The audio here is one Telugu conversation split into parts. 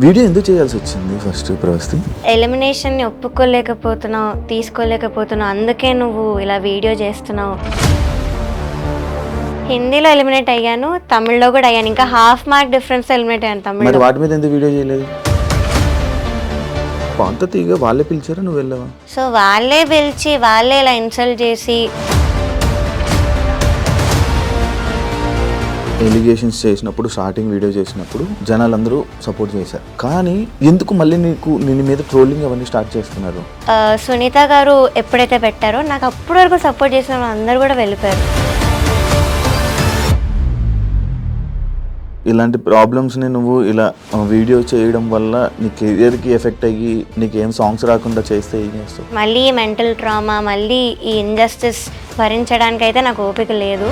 వీడియో ఎందుకు చేయాల్సి వచ్చింది ఫస్ట్ ప్రవస్తి? ఎలిమినేషన్ని ఒప్పుకోలేకపోతున్నావు, తీసుకోలేకపోతున్నావు, అందుకే నువ్వు ఇలా వీడియో చేస్తున్నావు. హిందీలో ఎలిమినేట్ అయ్యాను, తమిళ్లో కూడా అయ్యాను. ఇంకా హాఫ్ మార్క్ డిఫరెన్స్ ఎలిమినేట్ అయ్యాను మరి తమిళ్లో. వాటి మీద ఎందుకు వీడియో చేయలేదు? పాంత తీగ వాళ్ళే పిలిచారా, నువ్వు వెళ్ళావా? సో వాళ్ళే పిలిచి వాళ్ళే ఇలా ఇన్సల్ట్ చేసి ఎలిగేషన్స్ చేసినప్పుడు, స్టార్టింగ్ వీడియో చేసినప్పుడు జనాలందరూ సపోర్ట్ చేశారు. కానీ ఎందుకు మళ్ళీ నిన్ను మీద ట్రోలింగ్ అవన్నీ స్టార్ట్ చేస్తున్నారు? సునీత గారు ఎప్పుడైతే పెట్టారో నాకు అప్పటి వరకు సపోర్ట్ చేసిన వాళ్ళు అందరూ కూడా వెళ్ళిపోయారు. ఇలాంటి ప్రాబ్లమ్స్ని నువ్వు ఇలా వీడియో చేయడం వల్ల నీ కెరియర్కి ఎఫెక్ట్ అయ్యి నీకు ఏం సాంగ్స్ రాకుండా చేస్తే ఏం చేస్తావు? మళ్ళీ మెంటల్ ట్రామా, మళ్ళీ ఈ ఇంజస్టిస్ భరించడానికి అయితే నాకు ఓపిక లేదు.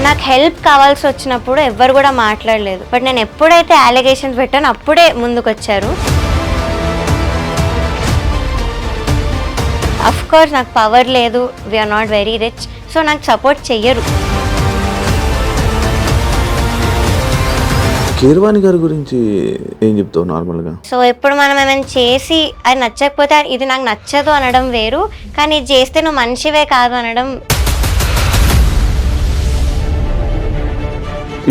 నాకు హెల్ప్ కావాల్సి వచ్చినప్పుడు ఎవ్వరు కూడా మాట్లాడలేదు. బట్ నేను ఎప్పుడైతే అలిగేషన్స్ పెట్టానో అప్పుడే ముందుకొచ్చారు. అఫ్ కోర్స్ నాకు పవర్ లేదు, we are not very rich, so నాకు సపోర్ట్ చెయ్యరు. కీరవాణి గారి గురించి ఏం చెప్తావు నార్మల్గా? సో ఇప్పుడు మనం ఏమైనా చేసి అది నచ్చకపోతే ఇది నాకు నచ్చదు అనడం వేరు, కానీ ఇది చేస్తే నువ్వు మనిషివే కాదు అనడం.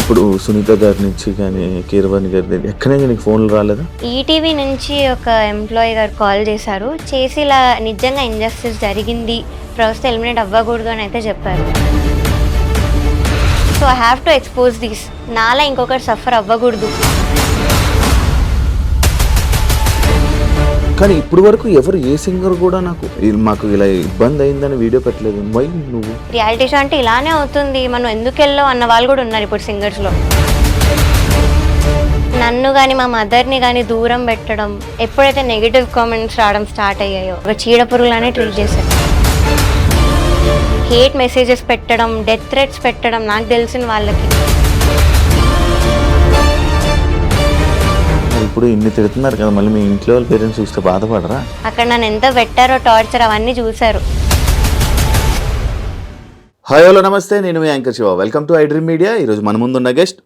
ఇప్పుడు సునీత గారి నుంచి కానీ కీరవాణి గారి దగ్గర ఎక్కడైనా నీకు ఫోన్లు రాలేదా? ఈటీవీ నుంచి ఒక ఎంప్లాయీ గారు కాల్ చేశారు, చేసి ఇలా నిజంగా ఇంజస్టిస్ జరిగింది, ప్రస్తుతం ఎలిమినేట్ అవ్వకూడదు అని అయితే చెప్పారు. So I have to expose this, నాలా ఇంకొకరు సఫర్ అవ్వకూడదు. కానీ ఇప్పుడు వరకు ఎవరు ఏ సింగర్ కూడా మాకు ఇలా ఇబ్బంది అయిందని వీడియో పెట్టలేదు. వై నువ్వు? రియాలిటీ షో అంటే ఇలానే అవుతుంది, మనం ఎందుకు వెళ్ళావు అన్న వాళ్ళు కూడా ఉన్నారు ఇప్పుడు సింగర్స్లో. నన్ను కానీ మా మదర్ని కానీ దూరం పెట్టడం, ఎప్పుడైతే నెగిటివ్ కామెంట్స్ రావడం స్టార్ట్ అయ్యాయో ఒక చీడపురుగులానే ట్రీట్ చేశారు. హేట్ మెసేజెస్ పెట్టడం, డెత్ థ్రెట్స్ పెట్టడం నాకు తెలిసిన వాళ్ళకి. ఇప్పుడు ఇన్ని తిడుతున్నారు కదా, మళ్ళీ మీ ఇంట్లో వాళ్ళ పేరెంట్స్ చూస్తే బాధపడరా? అక్కడ నన్ను ఎంత పెట్టారో టార్చర్ అవన్నీ చూశారు. హాయ్ హలో నమస్తే, నేను మీ anchor Shiva. Welcome to iDream Media. ఈరోజు మన ముందున్న గెస్ట్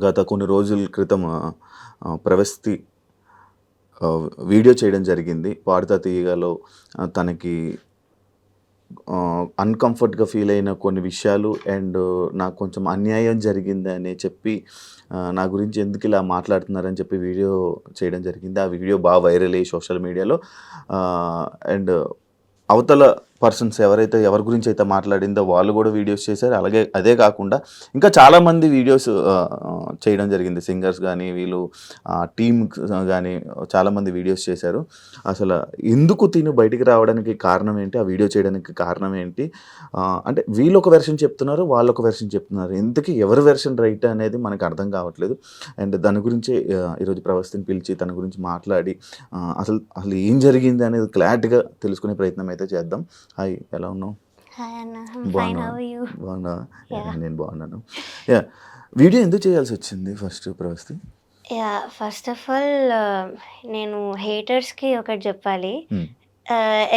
గత కొన్ని రోజుల క్రితం ప్రవస్తి వీడియో చేయడం జరిగింది. పాడుతా తీయగలో తనకి అన్కంఫర్ట్గా ఫీల్ అయిన కొన్ని విషయాలు అండ్ నాకు కొంచెం అన్యాయం జరిగిందని చెప్పి నా గురించి ఎందుకు ఇలా మాట్లాడుతున్నారని చెప్పి వీడియో చేయడం జరిగింది. ఆ వీడియో బాగా వైరల్ అయ్యి సోషల్ మీడియాలో అండ్ అవతల పర్సన్స్ ఎవరి గురించి అయితే మాట్లాడిందో వాళ్ళు కూడా వీడియోస్ చేశారు. అలాగే అదే కాకుండా ఇంకా చాలామంది వీడియోస్ చేయడం జరిగింది. సింగర్స్ కానీ వీళ్ళు టీమ్ కానీ చాలామంది వీడియోస్ చేశారు. అసలు ఎందుకు తిను బయటికి రావడానికి కారణం ఏంటి, ఆ వీడియో చేయడానికి కారణం ఏంటి, అంటే వీళ్ళు ఒక వెర్షన్ చెప్తున్నారు, వాళ్ళు ఒక వెర్షన్ చెప్తున్నారు. ఎందుకు ఎవరి వెర్షన్ రైట్ అనేది మనకు అర్థం కావట్లేదు. అండ్ దాని గురించి ఈరోజు ప్రవస్తిని పిలిచి తన గురించి మాట్లాడి అసలు ఏం జరిగింది అనేది క్లారిటీగా తెలుసుకునే ప్రయత్నం అయితే చేద్దాం. హాయ్, ఎలా ఉన్నావు? బాగున్నా? నేను బాగున్నాను. వీడియో ఎందుకు చేయాల్సి వచ్చింది first Pravasthi? First of all నేను హేటర్స్కి ఒకటి చెప్పాలి.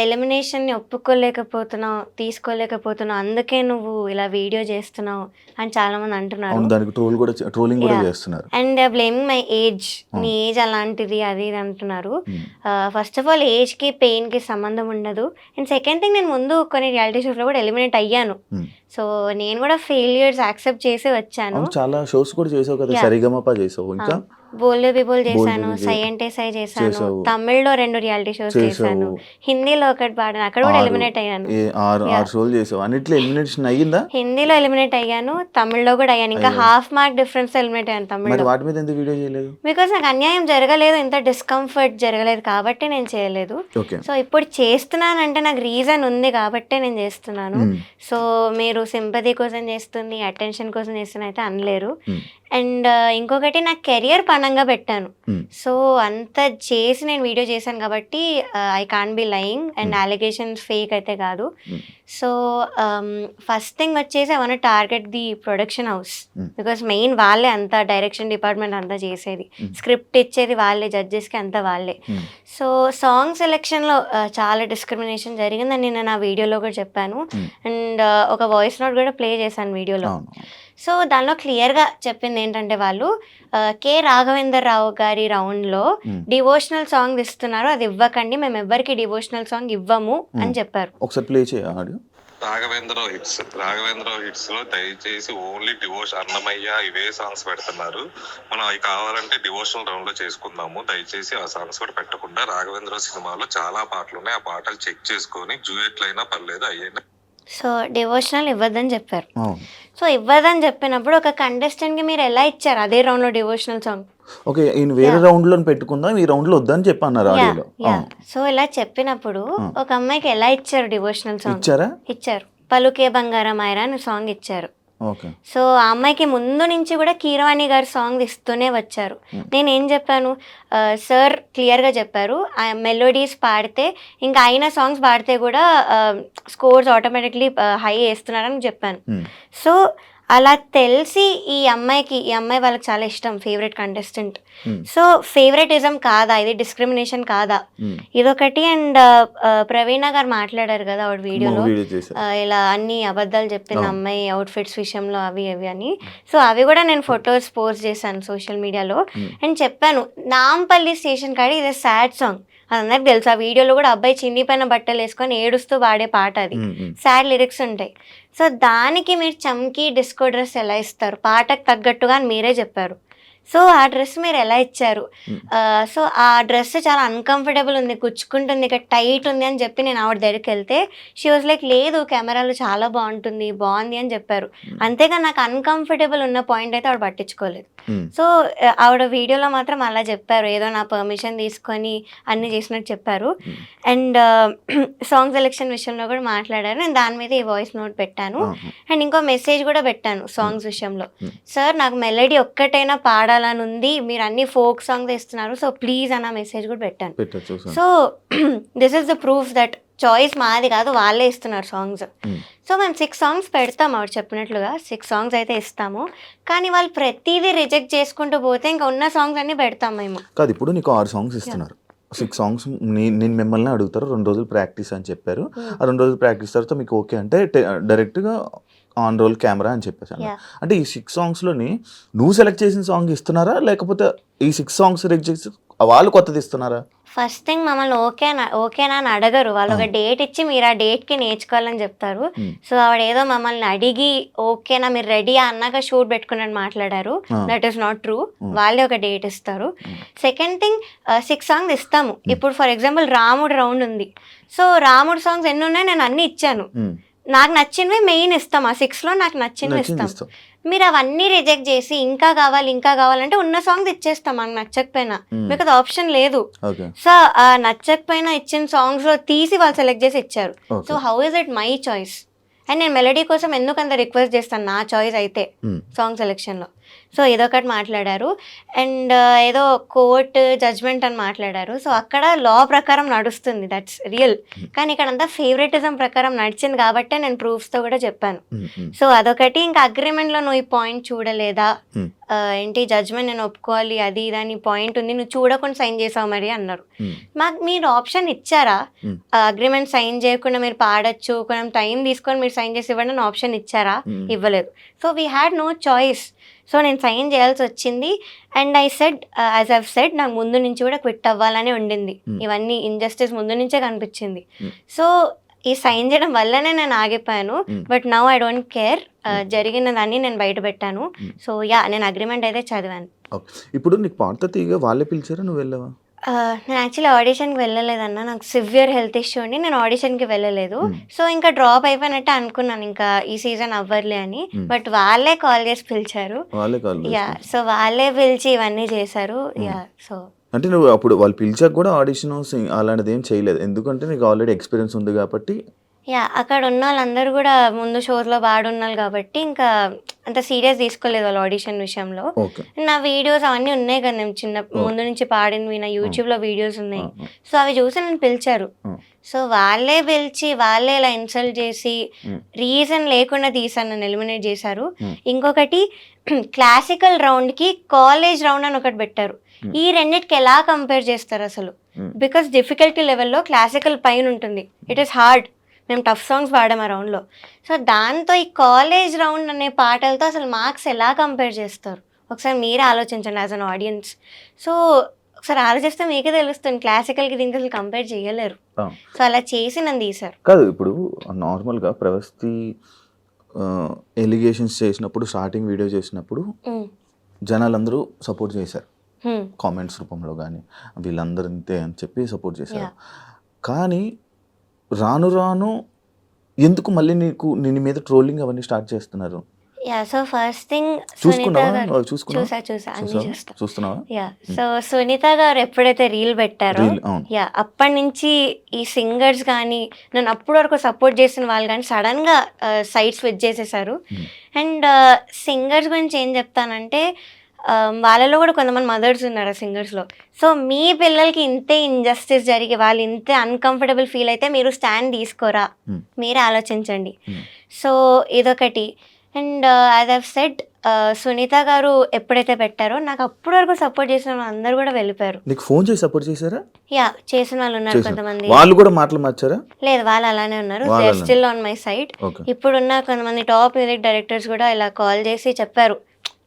ఎలిమినేషన్ని ఒప్పుకోలేకపోతున్నావు, తీసుకోలేకపోతున్నావు, అందుకే నువ్వు ఇలా వీడియో చేస్తున్నావు అని చాలామంది అంటున్నారు. దానికి ట్రోలింగ్ కూడా చేస్తున్నారు. అండ్ బ్లేమింగ్ మై ఏజ్, నీ ఏజ్ అలాంటిది అది ఇది అంటున్నారు. ఫస్ట్ ఆఫ్ ఆల్ ఏజ్కి పెయిన్కి సంబంధం ఉండదు. అండ్ సెకండ్ థింగ్, నేను ముందు కొన్ని రియాలిటీ షోస్లో కూడా ఎలిమినేట్ అయ్యాను. సో నేను కూడా ఫెయిల్యూర్స్ యాక్సెప్ట్ చేసి వచ్చాను. చాలా షోస్ కూడా చేసావు కదా, సరిగమప చేసావు, ఇంకా బోల్డ్ పీపుల్ చేశాను, సై అంటే సై చేశాను, తమిళ్లో 2 రియాలిటీ షోస్ చేశాను, హిందీలో ఒకటి పాడాను, అక్కడ కూడా ఎలిమినేట్ అయ్యాను. 6 షోలు చేసావు, అన్నిట్లో ఎలిమినేషన్ అయ్యిందా? హిందీలో ఎలిమినేట్ అయ్యాను, తమిళ్లో కూడా అయ్యాను. ఇంకా హాఫ్ మార్క్ డిఫరెన్స్ ఎలిమినేట్ అయ్యాను తమిళ్లో. వాటి మీద ఎందుకు వీడియో చేయలేదు? బికాస్ నాకు అన్యాయం జరగలేదు, ఇంత డిస్కంఫర్ట్ జరగలేదు కాబట్టి నేను చేయలేదు. సో ఇప్పుడు చేస్తున్నానంటే నాకు రీజన్ ఉంది కాబట్టే నేను చేస్తున్నాను. సో మీరు సింపతి కోసం చేస్తుంది, అటెన్షన్ కోసం చేస్తున్న అయితే అనలేరు. అండ్ ఇంకొకటి, నా కెరియర్ పనంగా పెట్టాను. సో అంత చేసి నేను వీడియో చేశాను కాబట్టి I can't be lying. And alligations fake అయితే కాదు. సో ఫస్ట్ థింగ్ వచ్చేసి I want target the production house, because main వాళ్ళే అంతా డైరెక్షన్ డిపార్ట్మెంట్ అంతా చేసేది, స్క్రిప్ట్ ఇచ్చేది వాళ్ళే, జడ్జెస్కి అంతా వాళ్ళే. సో సాంగ్ సెలెక్షన్లో చాలా డిస్క్రిమినేషన్ జరిగిందని నేను నా వీడియోలో కూడా చెప్పాను. అండ్ ఒక వాయిస్ నోట్ కూడా ప్లే చేశాను వీడియోలో. సో దానిలో క్లియర్గా చెప్పింది ఏంటంటే వాళ్ళు కె రాఘవేంద్ర రావు గారి రౌండ్లో డివోషనల్ సాంగ్ ఇస్తున్నారు, అది ఇవ్వకండి, మేము ఎవ్వరికి డివోషనల్ సాంగ్ ఇవ్వము అని చెప్పారు. ఒకసారి ప్లే చేయ ఆడియో. రాఘవేంద్ర హిట్స్ లో దయచేసి ఓన్లీ డివోషన్ అన్నమయ్య ఇవే సాంగ్స్ పెడుతున్నారు. మనం అవి కావాలంటే డివోషనల్ రౌండ్ లో చేసుకుందాము. దయచేసి ఆ సాంగ్స్ కూడా పెట్టకుండా రాఘవేంద్ర సినిమాలో చాలా పాటలు ఉన్నాయి, ఆ పాటలు చెక్ చేసుకొని డ్యూయెట్లు అయినా పర్లేదు అయ్యైనా. సో డివోషనల్ ఇవ్వద్దని చెప్పారు. సో ఇవ్వదని చెప్పినప్పుడు ఒక కంటెస్టెంట్కి మీరు ఎలా ఇచ్చారు అదే రౌండ్లో డివోషనల్ సాంగ్? ఓకే, ఈయన వేరే రౌండ్ లో పెట్టుకుందాం, ఈ రౌండ్ లో వద్దని చెప్పి అన్నారు ఆడియోలో. సో ఇలా చెప్పినప్పుడు ఒక అమ్మాయికి ఎలా ఇచ్చారు డివోషనల్ సాంగ్? ఇచ్చారు. పలుకే బంగారం ఐరా అని సాంగ్ ఇచ్చారు. ఓకే. సో ఆ అమ్మాయికి ముందు నుంచి కూడా కీరవాణి గారు సాంగ్ ఇస్తూనే వచ్చారు. నేను ఏం చెప్పాను, సార్ క్లియర్గా చెప్పారు, ఆ మెలోడీస్ పాడితే ఇంకా అయిన సాంగ్స్ పాడితే కూడా స్కోర్స్ ఆటోమేటిక్లీ హై వేస్తున్నారని చెప్పాను. సో అలా తెలిసి ఈ అమ్మాయి వాళ్ళకి చాలా ఇష్టం, ఫేవరెట్ కంటెస్టెంట్. సో ఫేవరెటిజం కాదా ఇది, డిస్క్రిమినేషన్ కాదా ఇదొకటి. అండ్ ప్రవీణ గారు మాట్లాడారు కదా ఆవిడ వీడియోలో, ఇలా అన్ని అబద్ధాలు చెప్పిన అమ్మాయి అవుట్ఫిట్స్ విషయంలో అవి అని. సో అవి కూడా నేను ఫొటోస్ పోస్ట్ చేశాను సోషల్ మీడియాలో. అండ్ చెప్పాను నాంపల్లి స్టేషన్ కాడి ఇది సాడ్ సాంగ్, అది అందరికి తెలుసు. ఆ వీడియోలో కూడా అబ్బాయి చిన్నిపైన బట్టలు వేసుకొని ఏడుస్తూ పాడే పాట, అది సాడ్ లిరిక్స్ ఉంటాయి. సో దానికి మీరు చమ్కీ డిస్కో డ్రెస్ ఎలా ఇస్తారు, పాటకు తగ్గట్టుగా అని మీరే చెప్పారు. సో ఆ డ్రెస్ మీరు ఎలా ఇచ్చారు? సో ఆ డ్రెస్ చాలా అన్కంఫర్టబుల్ ఉంది, కుచ్చుకుంటుంది, ఇక్కడ టైట్ ఉంది అని చెప్పి నేను ఆవిడ దగ్గరికి వెళ్తే షీ వాజ్ లైక్ లేదు కెమెరాలో చాలా బాగుంది అని చెప్పారు. అంతేగా నాకు అన్కంఫర్టబుల్ ఉన్న పాయింట్ అయితే ఆవిడ పట్టించుకోలేదు. సో ఆవిడ వీడియోలో మాత్రం అలా చెప్పారు, ఏదో నా పర్మిషన్ తీసుకొని అన్ని చేసినట్టు చెప్పారు. అండ్ సాంగ్ సెలెక్షన్ విషయంలో కూడా మాట్లాడారు, నేను దాని మీద ఈ వాయిస్ నోట్ పెట్టాను. అండ్ ఇంకో మెసేజ్ కూడా పెట్టాను సాంగ్స్ విషయంలో, సార్ నాకు మెలడీ ఒక్కటైనా పాడాలని ఉంది, మీరు అన్ని ఫోక్ సాంగ్స్ ఇస్తున్నారు, సో ప్లీజ్ అన్న మెసేజ్ కూడా పెట్టాను. So this is the proof that choice మాది కాదు, వాళ్ళే ఇస్తున్నారు సాంగ్స్. సో మేము 6 సాంగ్స్ పెడతాము, ఆవిడ చెప్పినట్లుగా 6 సాంగ్స్ అయితే ఇస్తాము. కానీ వాళ్ళు ప్రతిదీ రిజెక్ట్ చేసుకుంటూ పోతే ఇంకా ఉన్న సాంగ్స్ అన్ని పెడతాం మేము. కాదు, ఇప్పుడు నీకు 6 సాంగ్స్ ఇస్తున్నారు, 6 సాంగ్స్ నేను మిమ్మల్ని అడుగుతారు, 2 రోజులు ప్రాక్టీస్ అని చెప్పారు. ఆ 2 రోజులు ప్రాక్టీస్ తర్వాత మీకు ఓకే అంటే డైరెక్ట్గా ఆన్ రోల్ కెమెరా అని చెప్పేసాను. అంటే ఈ 6 సాంగ్స్లోని నువ్వు సెలెక్ట్ చేసిన సాంగ్ ఇస్తున్నారా, లేకపోతే ఈ 6 సాంగ్స్ రిజెక్ట్ చేసి వాళ్ళు కొత్తది ఇస్తున్నారా? ఫస్ట్ థింగ్ మమ్మల్ని ఓకేనా అని అడగరు, వాళ్ళు ఒక డేట్ ఇచ్చి మీరు ఆ డేట్కి నేర్చుకోవాలని చెప్తారు. సో ఆవిడ ఏదో మమ్మల్ని అడిగి ఓకేనా మీరు రెడీ అన్నాక షూట్ పెట్టుకున్నట్టు మాట్లాడారు. దట్ ఈస్ నాట్ ట్రూ, వాళ్ళే ఒక డేట్ ఇస్తారు. సెకండ్ థింగ్ 6 సాంగ్స్ ఇస్తాము. ఇప్పుడు ఫర్ ఎగ్జాంపుల్ రాముడు రౌండ్ ఉంది, సో రాముడు సాంగ్స్ ఎన్ని ఉన్నాయి నేను అన్ని ఇచ్చాను, నాకు నచ్చినవి మెయిన్ ఇస్తాం, ఆ 6లో నాకు నచ్చినవి ఇస్తాం. మీరు అవన్నీ రిజెక్ట్ చేసి ఇంకా కావాలంటే ఉన్న సాంగ్స్ ఇచ్చేస్తాం మనకు నచ్చకపోయినా, మీకు అది ఆప్షన్ లేదు. సో ఆ నచ్చకపోయినా ఇచ్చిన సాంగ్స్ లో తీసి వాళ్ళు సెలెక్ట్ చేసి ఇచ్చారు. So how is it my choice? And నేను మెలడీ కోసం ఎందుకు అంత రిక్వెస్ట్ చేస్తాను, నా చాయిస్ అయితే సాంగ్ సెలెక్షన్లో. సో ఇదొకటి మాట్లాడారు. అండ్ ఏదో కోర్ట్ జడ్జ్మెంట్ అని మాట్లాడారు. సో అక్కడ లా ప్రకారం నడుస్తుంది, దట్స్ రియల్. కానీ ఇక్కడ అంతా ఫేవరెటిజం ప్రకారం నడిచింది కాబట్టే నేను ప్రూఫ్స్తో కూడా చెప్పాను. సో అదొకటి. ఇంకా అగ్రిమెంట్లో నువ్వు ఈ పాయింట్ చూడలేదా, ఏంటి జడ్జ్మెంట్ నేను ఒప్పుకోవాలి అది ఇదని పాయింట్ ఉంది, నువ్వు చూడకుండా సైన్ చేసావు మరి అన్నారు. మాకు మీరు ఆప్షన్ ఇచ్చారా, అగ్రిమెంట్ సైన్ చేయకుండా మీరు పాడచ్చు, కొంచెం టైం తీసుకొని మీరు సైన్ చేసి ఇవ్వండి అని ఆప్షన్ ఇచ్చారా? ఇవ్వలేదు. So we had no choice. So నేను సైన్ చేయాల్సి వచ్చింది. And I said as I've said నాకు ముందు నుంచి కూడా క్విట్ అవ్వాలని ఉండింది, ఇవన్నీ ఇంజస్టిస్ ముందు నుంచే కనిపించింది. సో ఈ సైన్ చేయడం వల్లనే నేను ఆగిపోయాను. But now I don't care, జరిగిన దాన్ని నేను బయట పెట్టాను. సో యా, నేను అగ్రిమెంట్ అయితే చదివాను. ఇప్పుడు నీకు పాట తీగ వాళ్ళే పిలిచారా, నువ్వు వెళ్ళావా? నేను యాక్చువల్లీ ఆడిషన్కి వెళ్ళలేదన్న, నాకు సివియర్ హెల్త్ ఇష్యూ ఉండి నేను ఆడిషన్కి వెళ్ళలేదు. సో ఇంకా డ్రాప్ అయిపోయినట్టే అనుకున్నాను, ఇంకా ఈ సీజన్ అవ్వర్లే అని. బట్ వాళ్ళే కాల్ చేసి పిలిచారు. యా, సో వాళ్ళే పిలిచి ఇవన్నీ చేశారు. యా, సో అంటే నువ్వు అప్పుడు వాళ్ళు పిలిచాక కూడా ఆడిషన్ అలాంటిది ఏం చేయలేదు, ఎందుకంటే నీకు ఆల్రెడీ ఎక్స్పీరియన్స్ ఉంది కాబట్టి. యా, అక్కడ ఉన్న వాళ్ళందరూ కూడా ముందు షోస్లో బాగున్నారు కాబట్టి ఇంకా అంత సీరియస్ తీసుకోలేదు వాళ్ళు ఆడిషన్ విషయంలో. నా వీడియోస్ అవన్నీ ఉన్నాయి కదా, నేను చిన్న ముందు నుంచి పాడినవి నా యూట్యూబ్లో వీడియోస్ ఉన్నాయి. సో అవి చూసి నన్ను పిలిచారు. సో వాళ్ళే పిలిచి వాళ్ళే ఇలా ఇన్సల్ట్ చేసి రీజన్ లేకుండా తీసాను, నన్ను ఎలిమినేట్ చేశారు. ఇంకొకటి క్లాసికల్ రౌండ్కి కాలేజ్ రౌండ్ అని ఒకటి పెట్టారు. ఈ రెండింటికి ఎలా కంపేర్ చేస్తారు అసలు? బికాస్ డిఫికల్టీ లెవెల్లో క్లాసికల్ పైన ఉంటుంది, ఇట్ ఈస్ హార్డ్. మేము టఫ్ సాంగ్స్ పాడాం ఆ రౌండ్లో. సో దాంతో ఈ కాలేజ్ రౌండ్ అనే పాటలతో అసలు మార్క్స్ ఎలా కంపేర్ చేస్తారు ఒకసారి మీరే ఆలోచించండి యాజ్ అన్ ఆడియన్స్. సో ఒకసారి ఆలోచిస్తే మీకే తెలుస్తుంది క్లాసికల్కి దీనికి అసలు కంపేర్ చేయలేరు. సో అలా చేసి నన్ను తీశారు. కాదు ఇప్పుడు నార్మల్గా ప్రవస్తి ఎలిగేషన్స్ చేసినప్పుడు స్టార్టింగ్ వీడియో చేసినప్పుడు జనాలందరూ సపోర్ట్ చేశారు కామెంట్స్ రూపంలో కానీ వీళ్ళందరూ ఇంతే అని చెప్పి సపోర్ట్ చేశారు. కానీ రాను రాను ఎందుకు మళ్ళీ నీ మీద ట్రోలింగ్ అవన్నీ స్టార్ట్ చేస్తున్నారు? Yeah so first thing Sunitha garu చూసా అన్ని చూస్తున్నావా? యా సో సునీత గారు ఎప్పుడైతే రీల్ పెట్టారో యా అప్పటి నుంచి ఈ సింగర్స్ కానీ నన్ను అప్పటి వరకు సపోర్ట్ చేసిన వాళ్ళు కానీ సడన్గా సైడ్ స్విచ్ చేసేసారు. అండ్ సింగర్స్ గురించి ఏం చెప్తానంటే వాళ్ళలో కూడా కొంతమంది మదర్స్ ఉన్నారు ఆ సింగర్స్లో. సో మీ పిల్లలకి ఇంతే ఇంజస్టిస్ జరిగి వాళ్ళు ఇంతే అన్కంఫర్టబుల్ ఫీల్ అయితే మీరు స్టాండ్ తీసుకోరా, మీరే ఆలోచించండి. సో ఇదొకటి. And as I've said Sunitha garu ఎప్పుడైతే పెట్టారో నాకు అప్పటి వరకు సపోర్ట్ చేసిన వాళ్ళు అందరూ కూడా వెళ్ళిపోయారు. నీకు ఫోన్ చేసి సపోర్ట్ చేశారా? యా చేసిన వాళ్ళు ఉన్నారు కొంతమంది. వాళ్ళు కూడా మాటలు మార్చారా? లేదు వాళ్ళు అలానే ఉన్నారు. They are still on my side. ఇప్పుడున్న కొంతమంది టాప్ మ్యూజిక్ డైరెక్టర్స్ కూడా ఇలా కాల్ చేసి చెప్పారు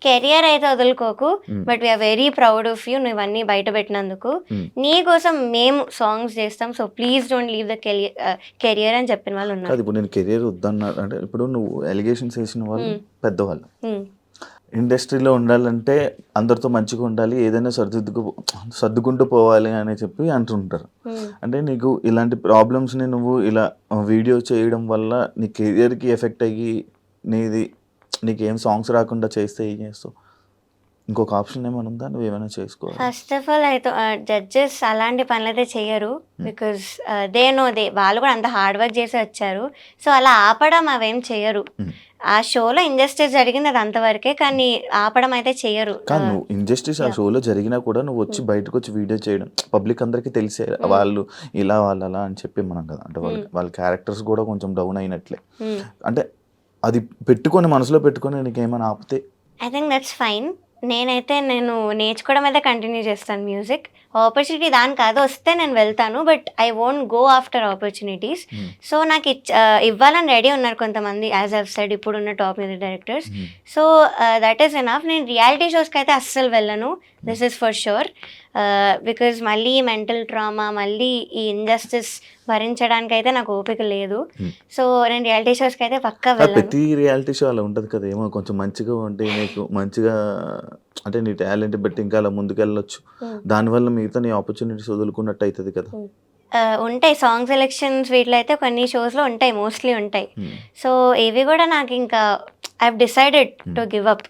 కెరియర్ అయితే వదులుకోకు but we're very proud of you నువ్వు ఇవన్నీ బయట పెట్టినందుకు, నీ కోసం మేము సాంగ్స్ చేస్తాం so please don't leave the career అని చెప్పిన వాళ్ళు ఉన్నారు. ఇప్పుడు నేను కెరియర్ వద్దన్నా అంటే ఇప్పుడు నువ్వు ఎలిగేషన్స్ వేసిన వాళ్ళు పెద్దవాళ్ళు ఇండస్ట్రీలో ఉండాలంటే అందరితో మంచిగా ఉండాలి, ఏదైనా సర్దుకుంటూ పోవాలి అని చెప్పి అంటుంటారు. అంటే నీకు ఇలాంటి ప్రాబ్లమ్స్ని నువ్వు ఇలా వీడియో చేయడం వల్ల నీ కెరియర్కి ఎఫెక్ట్ అయ్యి నీకేం సాంగ్స్ రాకుండా చేస్తే ఏం చేస్తావు? ఇంకొక ఆప్షన్ ఏమైనా ఉందా? నువ్వు ఏమైనా చేసుకోవాలి. ఫస్ట్ ఆఫ్ ఆల్ అయితే జడ్జెస్ అలాంటి పనులు అయితే చెయ్యరు బికాస్ వాళ్ళు కూడా అంత హార్డ్ వర్క్ చేసి వచ్చారు. సో అలా ఆపడం అవేం చెయ్యరు. ఆ షోలో ఇంజస్టిస్ జరిగింది అది అంతవరకే, కానీ ఆపడం అయితే చెయ్యరు. కానీ నువ్వు ఇంజస్టిస్ ఆ షోలో జరిగినా కూడా నువ్వు వచ్చి బయటకు వచ్చి వీడియో చేయడం పబ్లిక్ అందరికీ తెలిసే వాళ్ళు ఇలా వాళ్ళు అలా అని చెప్పి మనం కదా అంటే వాళ్ళ క్యారెక్టర్స్ కూడా కొంచెం డౌన్ అయినట్లే. అంటే అది పెట్టుకొని మనసులో పెట్టుకొని నీకేమైనా ఆపితే ఐ థింక్ దట్స్ ఫైన్. నేను నేర్చుకోవడం అయితే కంటిన్యూ చేస్తాను మ్యూజిక్. ఆపర్చునిటీ దాని కాదు వస్తే నేను వెళ్తాను but I won't go after opportunities. So నాకు ఇవ్వాలని రెడీ ఉన్నారు కొంతమంది యాజ్ ఐవ్ సెడ్ ఇప్పుడున్న top music directors. So that is enough. నేను రియాలిటీ షోస్కి అయితే అస్సలు వెళ్ళను, this is for sure. Because మళ్ళీ మెంటల్ ట్రామా మళ్ళీ ఈ ఇంజస్టిస్ భరించడానికి అయితే నాకు ఓపిక లేదు. సో నేను రియాలిటీ షోస్కి అయితే పక్కా వెళ్ళను. ప్రతి రియాలిటీ షో అలా ఉంటుంది కదా, ఏమో కొంచెం మంచిగా ఉంటే నీకు మంచిగా అంటే నీ టాలెంట్ బట్టి ఇంకా అలా ముందుకెళ్ళొచ్చు, దానివల్ల మిగతా నీ ఆపర్చునిటీస్ వదులుకున్నట్టు అవుతుంది కదా. ఉంటాయి సాంగ్ సెలెక్షన్స్ వీటిలో అయితే కొన్ని షోస్లో ఉంటాయి, మోస్ట్లీ ఉంటాయి. సో ఇవి కూడా నాకు ఇంకా I have decided to give up.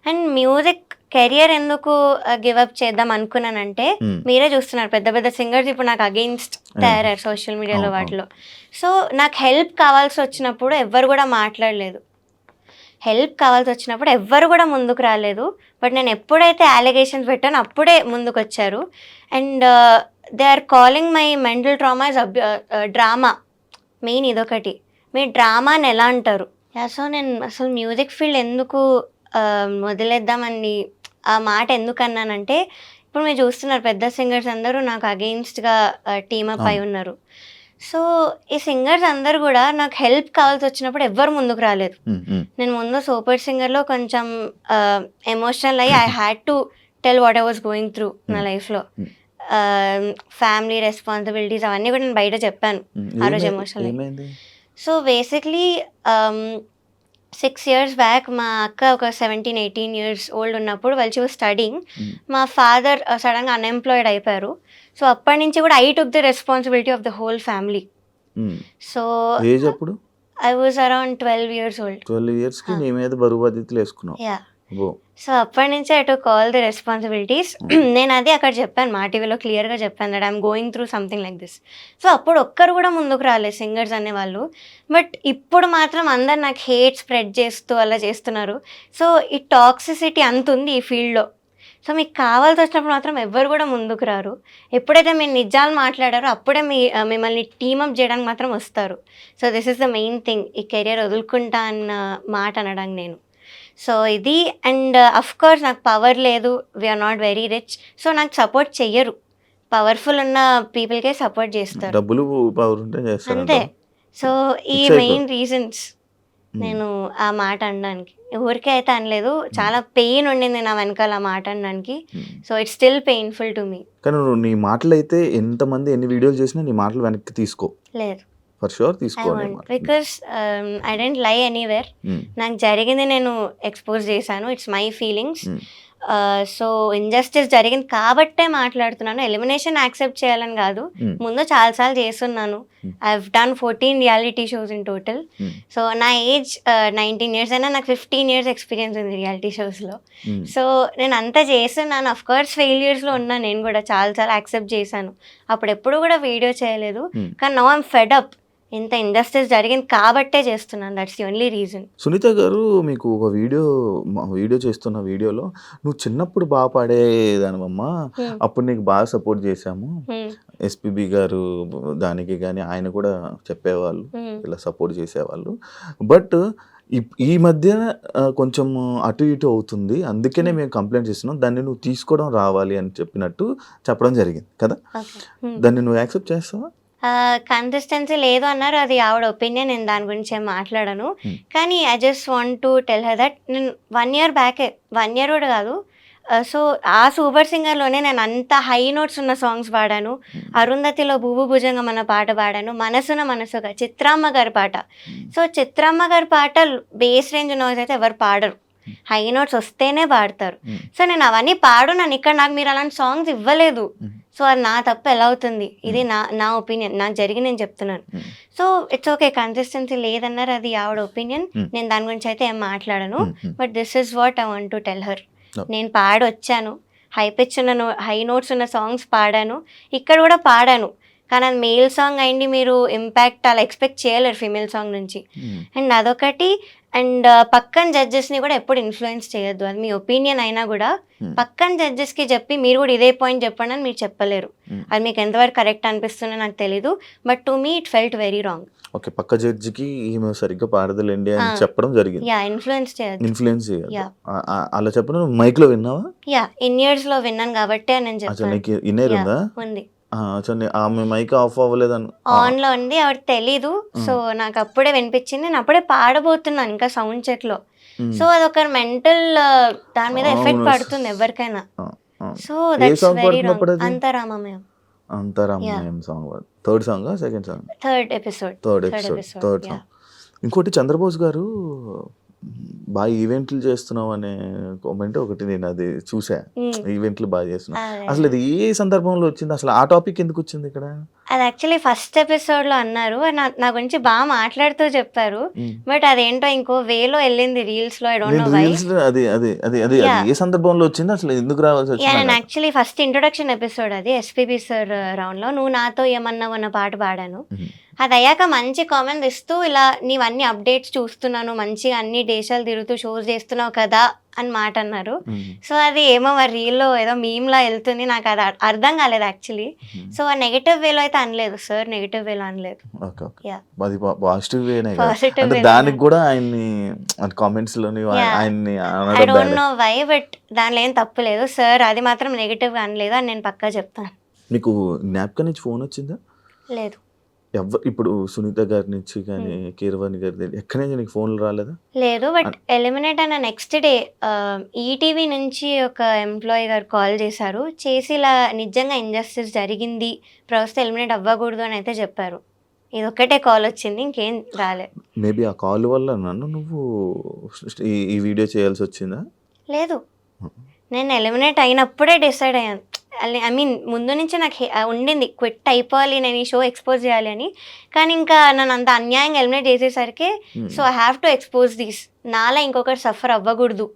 And music career ఎందుకు గివ్ అప్ చేద్దాం అనుకున్నానంటే మీరే చూస్తున్నారు పెద్ద పెద్ద సింగర్స్ ఇప్పుడు నాకు అగెయిన్స్ట్ తయారయ్యారు సోషల్ మీడియాలో వాటిలో. సో నాకు హెల్ప్ కావాల్సి వచ్చినప్పుడు ఎవ్వరు కూడా మాట్లాడలేదు, హెల్ప్ కావాల్సి వచ్చినప్పుడు ఎవ్వరు కూడా ముందుకు రాలేదు. బట్ నేను ఎప్పుడైతే అలిగేషన్స్ పెట్టానో అప్పుడే ముందుకు వచ్చారు. And they are calling my mental trauma is drama. Main ఇదొకటి, మీ డ్రామాని ఎలా అంటారు. సో నేను అసలు మ్యూజిక్ ఫీల్డ్ ఎందుకు వదిలేద్దామని ఆ మాట ఎందుకు అన్నానంటే ఇప్పుడు మీరు చూస్తున్నారు పెద్ద సింగర్స్ అందరూ నాకు అగెయిన్స్ట్గా టీమప్ అయి ఉన్నారు. సో ఈ సింగర్స్ అందరు కూడా నాకు హెల్ప్ కావాల్సి వచ్చినప్పుడు ఎవ్వరు ముందుకు రాలేదు. నేను ముందు సూపర్ సింగర్లో కొంచెం ఎమోషనల్ అయ్యి I had to tell what I was going through నా లైఫ్లో. ఫ్యామిలీ రెస్పాన్సిబిలిటీస్ అవన్నీ కూడా నేను బయట చెప్పాను ఆ రోజు emotional. So basically 6 years back మా అక్క ఒక 17-18 years ఓల్డ్ ఉన్నప్పుడు వాళ్ళు షీ వాజ్ స్టడీయింగ్. మా ఫాదర్ సడన్గా అన్ఎంప్లాయిడ్ అయిపోయారు. సో అప్పటి నుంచి కూడా I took the responsibility of the whole family. So I was around 12 years old. 12 yearsకి నీ మీద బరువు బాధ్యతలు వేసుకున్నావు. యా సో అప్పటి నుంచి I took all the responsibilities. నేను అది అక్కడ చెప్పాను మా టీవీలో క్లియర్గా చెప్పాను that I'm going through something like this. So అప్పుడు ఒక్కరు కూడా ముందుకు రాలేదు సింగర్స్ అనేవాళ్ళు. బట్ ఇప్పుడు మాత్రం అందరు నాకు హేట్ స్ప్రెడ్ చేస్తూ అలా చేస్తున్నారు. సో ఈ టాక్సిసిటీ అంత ఉంది ఈ ఫీల్డ్లో. సో మీకు కావాల్సి వచ్చినప్పుడు మాత్రం ఎవ్వరు కూడా ముందుకు రారు. ఎప్పుడైతే మీరు నిజాలు మాట్లాడారో అప్పుడే మిమ్మల్ని టీమప్ చేయడానికి మాత్రం వస్తారు. So this is the main thing, ఈ కెరియర్ వదులుకుంటా అన్న మాట అనడానికి నేను. సో ఇది అండ్ అఫ్ కోర్స్ నాకు పవర్ లేదు, we are not very rich. So నాకు సపోర్ట్ చెయ్యరు, పవర్ఫుల్ ఉన్న పీపుల్కే సపోర్ట్ చేస్తారు. డబ్బులు పవర్ ఉంటే చేస్తారు అంతే. సో ఈ Fix అయిపో- మెయిన్ రీజన్స్ నేను ఆ మాట అనడానికి. ఊరికే అయితే అనలేదు. చాలా పెయిన్ ఉండింది నా వెనకాల ఆ మాట అనడానికి. So it's still painful to me. కానీ నువ్వు నీ మాటలు అయితే ఎంతమంది ఎన్ని వీడియోలు చేసినా నీ మాటలు వెనక్కి తీసుకో, లేదు. ఫర్ షూర్ ఐ తీసుకో. Want because I don't lie anywhere. నాకు జరిగింది నేను ఎక్స్పోజ్ చేశాను. It's my feelings. So injustice జరిగింది కాబట్టే మాట్లాడుతున్నాను. ఎలిమినేషన్ యాక్సెప్ట్ చేయాలని కాదు. ముందు చాలాసార్లు చేస్తున్నాను. I have done 14 reality shows in total. So నా ఏజ్ 19 years అయినా నాకు 15 years ఎక్స్పీరియన్స్ ఉంది రియాలిటీ షోస్లో. సో నేను అంతా చేస్తున్నాను. అఫ్ కోర్స్ ఫెయిల్యూర్స్లో ఉన్నాను. నేను కూడా చాలాసార్లు యాక్సెప్ట్ చేశాను. అప్పుడు ఎప్పుడు కూడా వీడియో చేయలేదు. కానీ నౌ ఐమ్ ఫెడ్ అప్. ఇంత ఇండస్ట్రీస్ జరిగింది కాబట్టే చేస్తున్నాను. That's the only reason. Sunitha garu, మీకు ఒక వీడియో చేస్తున్న వీడియోలో నువ్వు చిన్నప్పుడు బాగా పాడేదానివమ్మా, అప్పుడు నీకు బాగా సపోర్ట్ చేశాము, ఎస్పీబీ గారు దానికి కానీ ఆయన కూడా చెప్పేవాళ్ళు, ఇలా సపోర్ట్ చేసేవాళ్ళు. బట్ ఈ మధ్య కొంచెం అటు ఇటు అవుతుంది, అందుకనే మేము కంప్లైంట్ చేస్తున్నాం, దాన్ని నువ్వు తీసుకోవడం రావాలి అని చెప్పడం జరిగింది కదా. దాన్ని నువ్వు యాక్సెప్ట్ చేస్తావా? కన్సిస్టెన్సీ లేదు అన్నారు. అది ఆవిడ ఒపీనియన్. నేను దాని గురించి ఏం మాట్లాడను. కానీ I just want to tell her that నేను 1 year బ్యాకే, 1 year కూడా కాదు, సో ఆ సూపర్ సింగర్లోనే నేను అంత హై నోట్స్ ఉన్న సాంగ్స్ పాడాను. అరుంధతిలో భూభు భుజంగం అన్న పాట పాడాను. మనసున మనసుగా చిత్రామ్మ గారి పాట. సో చిత్రామ్మ గారి పాట బేస్ రేంజ్ నాయిస్ అయితే ఎవరు పాడరు, హై నోట్స్ వస్తేనే పాడతారు. సో నేను అవన్నీ పాడున్నాను. ఇక్కడ నాకు మీరు అలాంటి సాంగ్స్ ఇవ్వలేదు. సో అది నా తప్పు ఎలా అవుతుంది? ఇది నా ఒపీనియన్, నాకు జరిగి నేను చెప్తున్నాను. సో ఇట్స్ ఓకే, కన్సిస్టెన్సీ లేదన్నారు, అది ఆవిడ ఒపీనియన్. నేను దాని గురించి అయితే ఏం మాట్లాడను. But this is what I want to tell her. నేను పాడి వచ్చాను, హై పిచ్ ఉన్న హై నోట్స్ ఉన్న సాంగ్స్ పాడాను, ఇక్కడ కూడా పాడాను. కానీ అది మేల్ సాంగ్ అయింది, మీరు ఇంపాక్ట్ అలా ఎక్స్పెక్ట్ చేయలేరు ఫీమేల్ సాంగ్ నుంచి. అండ్ అదొకటి. అండ్ పక్కన జడ్జెస్ని కూడా ఎప్పుడు ఇన్ఫ్లుయెన్స్ చేయొద్దు. అది మీ ఒపీనియన్ అయినా కూడా పక్కన జడ్జెస్కి చెప్పి మీరు కూడా ఇదే పాయింట్ చెప్పండి అని మీరు చెప్పలేరు. అది మీకు ఎంతవరకు కరెక్ట్ అనిపిస్తుందో నాకు తెలీదు. But to me it felt very wrong. Okay, పక్క జడ్జికి ఈమె సరిగ్గా పాడదలేండి అని చెప్పడం జరిగింది. యా, ఇన్ఫ్లుయెన్స్ చేయొద్దు. ఇన్ఫ్లుయెన్స్ చేయొద్దు అలా చెప్పడం. మైక్ లో విన్నావా? యా, ఇయర్స్ లో విన్నాను కాబట్టి నేను చెప్పాను. నీకు ఇన్నర్ ఉందా? ఉంది. ఆమె మైక్ ఆఫ్ అవ్వలేదని ఆన్ లో ఉంది, ఆవిడ తెలీదు. సో నాకు అప్పుడే వినిపించింది. నేను అప్పుడే పాడబోతున్నాను ఇంకా సౌండ్ చెక్ లో. సో అదొక మెంటల్ దాని మీద ఎఫెక్ట్ పడుతుంది ఎవరికైనా. So that's very wrong. అంతరామమయం. అంతరామయం song, third song, second song, third episode. Song. ఇంకోటి చంద్రబోస్ గారు బాగా ఈవెంట్లు చేస్తున్నావు అనే కామెంట్ ఒకటి నేను అది చూసా. ఈవెంట్లు బాగా చేస్తున్నావు, అసలు ఇది ఏ సందర్భంలో వచ్చింది? అసలు ఆ టాపిక్ ఎందుకు వచ్చింది ఇక్కడ? అది యాక్చువల్లీ ఫస్ట్ ఎపిసోడ్ లో అన్నారు, నా గురించి బాగా మాట్లాడుతూ చెప్పారు. బట్ అదేంటో ఇంకో వేలో వెళ్ళింది రీల్స్ లో. I don't know why. అది ఏ సందర్భంలో వచ్చింది, అసలు ఎందుకు రావాల్సి వచ్చింది? నేను యాక్చువల్లీ ఫస్ట్ ఇంట్రొడక్షన్ ఎపిసోడ్ అది ఎస్పీబీ సార్ రౌండ్ లో నువ్వు నాతో ఏమన్నావు అన్న పాట పాడాను. అది అయ్యాక మంచి కామెంట్ ఇస్తూ ఇలా నీవన్నీ అప్డేట్స్ చూస్తున్నాను, మంచిగా అన్ని దేశాలు తిరుగుతూ షోస్ చేస్తున్నావు కదా అని మాట అన్నారు. సో అది ఏమో మరి రీల్లో ఏదో మీమ్లా వెళ్తుంది, నాకు అది అర్థం కాలేదు యాక్చువల్లీ. సో ఆ నెగటివ్ వేలో అయితే అనలేదు సార్, నెగటివ్ వేలో అనలేదు. దానికి కూడా ఆయన్ని కామెంట్స్ లోని ఆయన్ని I don't know why, but దానిలో ఏం తప్పు లేదు సార్. అది మాత్రం నెగటివ్ గా అనలేదు అని నేను పక్కా చెప్తాను. నీకు జ్ఞాపకం నుంచి ఫోన్ వచ్చిందా? లేదు. ఇప్పుడు సునీత గారి నుంచి కానీ కీరవాణి గారి ఎక్కడి నుంచి నీకు ఫోన్లు రాలేదా? లేదు. బట్ ఎలిమినేట్ అయిన నెక్స్ట్ డే ఈటీవీ నుంచి ఒక ఎంప్లాయీ గారు కాల్ చేశారు. చేసి ఇలా నిజంగా ఇంజస్టిస్ జరిగింది, ప్రస్తుతం ఎలిమినేట్ అవ్వకూడదు అని అయితే చెప్పారు. ఇది ఒక్కటే కాల్ వచ్చింది, ఇంకేం రాలేదు. మేబీ ఆ కాల్ వల్ల నువ్వు ఈ వీడియో చేయాల్సి వచ్చిందా? లేదు, నేను ఎలిమినేట్ అయినప్పుడే డిసైడ్ అయ్యాను. ఐ మీన్ ముందు నుంచి నాకు ఉండింది క్విట్ అయిపోవాలి, నేను ఈ షో ఎక్స్పోజ్ చేయాలి అని. కానీ ఇంకా నన్ను అంత అన్యాయంగా ఎలిమినేట్ చేసేసరికి so I have to expose this, నాలా ఇంకొకటి సఫర్ అవ్వకూడదు